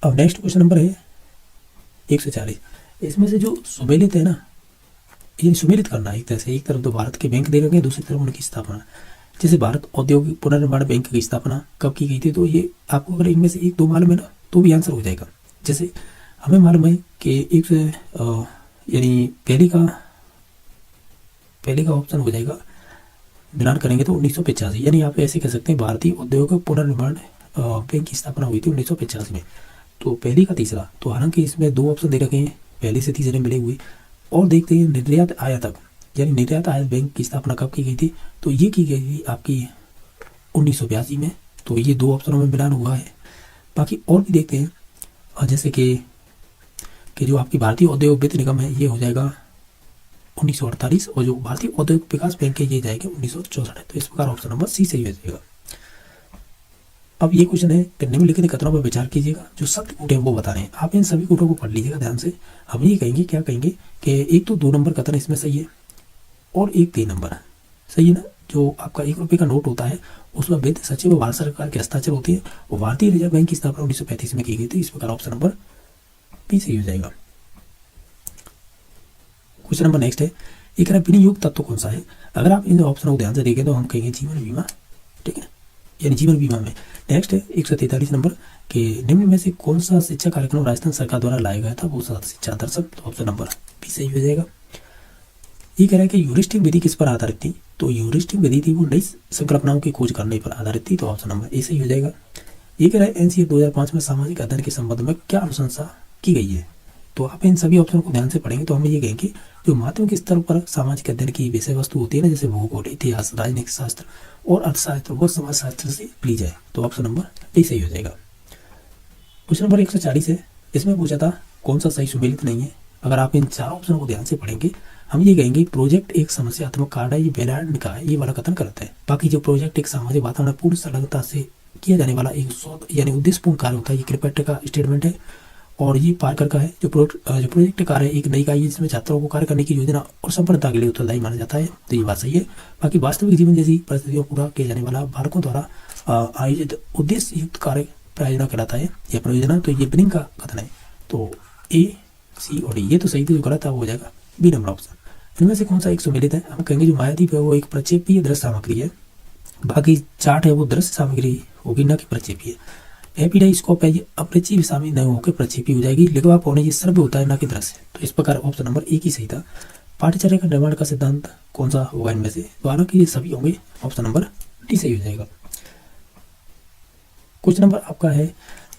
अब नेक्स्ट क्वेश्चन नंबर है 140। इसमें से जो सुमेलित है ना, ये सुमेलित करना एक तरह से, एक तरफ तो भारत के बैंक दे रखे, दूसरी तरफ उनकी स्थापना। जैसे भारत औद्योगिक पुनर्निर्माण बैंक की स्थापना कब की गई थी? तो ये आपको अगर इनमें से एक दो मालूम है ना, तो भी आंसर हो जाएगा। जैसे हमें मालूम है कि एक यानी पहले का ऑप्शन हो जाएगा, निर्माण करेंगे तो 1985, यानी आप ऐसे कह सकते हैं भारतीय औद्योगिक पुनर्निर्माण बैंक की स्थापना हुई थी 1985 में। तो पहली का तीसरा, तो हालांकि इसमें 2 ऑप्शन दे रखे हैं, पहले से तीसरे मिले हुए। और देखते हैं निर्यात आयातक, यानी निर्यात आयात बैंक की स्थापना कब की गई थी? तो ये की गई थी आपकी 1982 में, तो ये 2 ऑप्शनों में मिलान हुआ है। बाकी और भी देखते हैं, और जैसे कि जो आपकी भारतीय औद्योगिक वित्त निगम है, ये हो जाएगा 1948, और जो भारतीय औद्योगिक विकास बैंक है, ये जाएगा 1964। तो इस प्रकार ऑप्शन नंबर सी सही हो जाएगा। अब ये क्वेश्चन है कि निम्नलिखित कथनों पर विचार कीजिएगा, जो सत्य कूट है वो बता रहे हैं। आप इन सभी कूटों को पढ़ लीजिएगा ध्यान से। हम ये कहेंगे, क्या कहेंगे कि एक तो 2 नंबर कथन इसमें सही है और एक 3 नंबर सही है ना। जो आपका 1 रुपये का नोट होता है उसमें वित्त सचिव भारत सरकार के हस्ताक्षर होती है, और भारतीय रिजर्व बैंक की स्थापना 1935 में की गई थी। इस प्रकार ऑप्शन नंबर बी सही हो जाएगा। क्वेश्चन नंबर नेक्स्ट है, एक विनियोग तत्व कौन सा है? अगर आप इन ऑप्शनों को ध्यान से देखें तो हम कहेंगे जीवन बीमा, ठीक है, यानी जीवन बीमा में। नेक्स्ट है 143 नंबर कि निम्न में से कौन सा शिक्षा कार्यक्रम राजस्थान सरकार द्वारा लाया गया था? वो शिक्षा दर्शक, तो ऑप्शन नंबर बी सही हो जाएगा। ये कह रहा है कि ह्यूरिस्टिक विधि किस पर आधारित थी? तो ह्यूरिस्टिक विधि थी वो नई संकल्पनाओं की खोज करने पर आधारित थी, तो ऑप्शन नंबर ए सही हो जाएगा। ये कह रहा है एनसीए 2005 में सामाजिक अध्ययन के संबंध में क्या अनुशंसा की गई है? तो आप इन सभी ऑप्शन को ध्यान से पढ़ेंगे तो हम ये कहेंगे जो माध्यमिक स्तर पर सामाजिक अध्ययन की विषय वस्तु होती है ना, जैसे भूगोल, इतिहास, राजनीतिक शास्त्र और अर्थशास्त्र, वो समाज शास्त्र से ली जाए, तो ऑप्शन नंबर डी सही हो जाएगा। क्वेश्चन नंबर 140 है, इसमें पूछा था कौन सा सही सुमेलित नहीं है। अगर आप इन 4 ऑप्शन को ध्यान से पढ़ेंगे हम ये कहेंगे प्रोजेक्ट एक समस्यात्मक कार्य है, ये बेलार्ड का है, ये वाला कथन करता है। बाकी जो प्रोजेक्ट एक सामाजिक वातावरण पूर्ण संलग्नता से किया जाने वाला एक शोध यानी उद्देश्यपूर्ण कार्य होता है, ये क्रिपेट का स्टेटमेंट है। और ये पार्कर का है, जो प्रोजेक्ट कार्य है एक नई इकाई है जिसमें छात्रों को कार्य करने की योजना और संपन्नता के लिए उत्तरदायी माना जाता है, तो ये बात सही है। बाकी वास्तविक जीवन जैसी परिस्थितियों पूरा किया जाने वाला बालकों द्वारा आयोजित उद्देश्य युक्त कार्य प्रायोजना कहलाता है या परियोजना, तो ये बिनिंग का कथन है। तो ए, सी और डी ये तो सही थी, जो गलत था वो हो जाएगा बी नंबर ऑप्शन। इनमें से कौन सा एक सुमेलित है? हम कहेंगे जो मायादीप है वो एक प्रक्षेपीय दृश्य सामग्री है, बाकी चार्ट है वो दृश्य सामग्री होगी ना कि प्रक्षेपीय। एपिडाइस्कोप है ये अप्रक्षेपी दिशा में नहीं होकर प्रक्षेपी हो जाएगी। लिखवा पौने ये सर्व होता है ना कि दृश्य, तो इस प्रकार ऑप्शन नंबर एक ही सही था। पाठ्यचर्या का निर्माण का सिद्धांत कौन सा होगा इनमें से? तो हालांकि ये सभी होंगे, ऑप्शन नंबर डी सही हो जाएगा। क्वेश्चन नंबर आपका है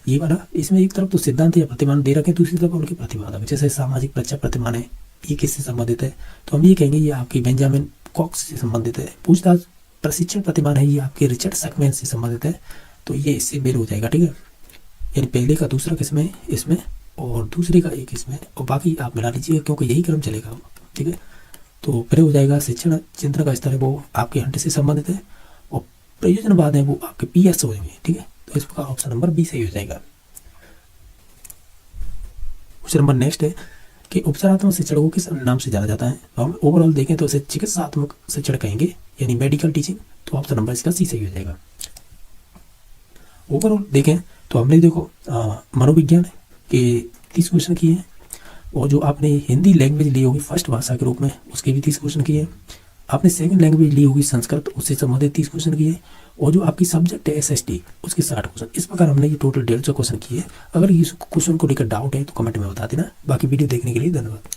ये वाला, इसमें एक तरफ तो सिद्धांत या प्रतिमान दे रखे, दूसरी तरफ उनके प्रतिपादक, जैसे सामाजिक प्रत्यक्ष प्रतिमान है, ये किससे संबंधित है? तो हम ये कहेंगे ये आपकी बेंजामिन कॉक्स से संबंधित है। पूछताछ प्रशिक्षण प्रतिमान है, ये आपके रिचर्ड सकमैन से संबंधित है, तो ये इससे मेल हो जाएगा, ठीक है। यानी पहले का दूसरा किसमें, इसमें, और दूसरे का एक इसमें, और बाकी आप मिला लीजिएगा क्योंकि यही क्रम चलेगा, ठीक है। तो फिर हो जाएगा शिक्षण चिंतन का स्तर है वो आपके हंटे से संबंधित है, और प्रयोजनवाद है वो आपके पीएस हो जाएंगे, ठीक है। तो इस प्रकार ऑप्शन नंबर बी सही हो जाएगा। क्वेश्चन नंबर नेक्स्ट है कि उपचारात्मक शिक्षण को किस नाम से जाना जाता है? तो हम ओवरऑल देखें तो इसे चिकित्सात्मक शिक्षण कहेंगे, यानी मेडिकल टीचिंग, तो ऑप्शन नंबर इसका सी सही हो जाएगा। ओवरऑल देखें तो हमने देखो मनोविज्ञान के 30 क्वेश्चन किए हैं, और जो आपने हिंदी लैंग्वेज ली होगी फर्स्ट भाषा के रूप में उसके भी 30 क्वेश्चन किए, आपने सेकंड लैंग्वेज ली होगी संस्कृत, उससे संबंधित 30 क्वेश्चन किए, और जो आपकी सब्जेक्ट है SST उसके 60 क्वेश्चन। इस प्रकार हमने ये टोटल 150 क्वेश्चन किए। अगर इस क्वेश्चन को लेकर डाउट है तो कमेंट में बता देना। बाकी वीडियो देखने के लिए धन्यवाद।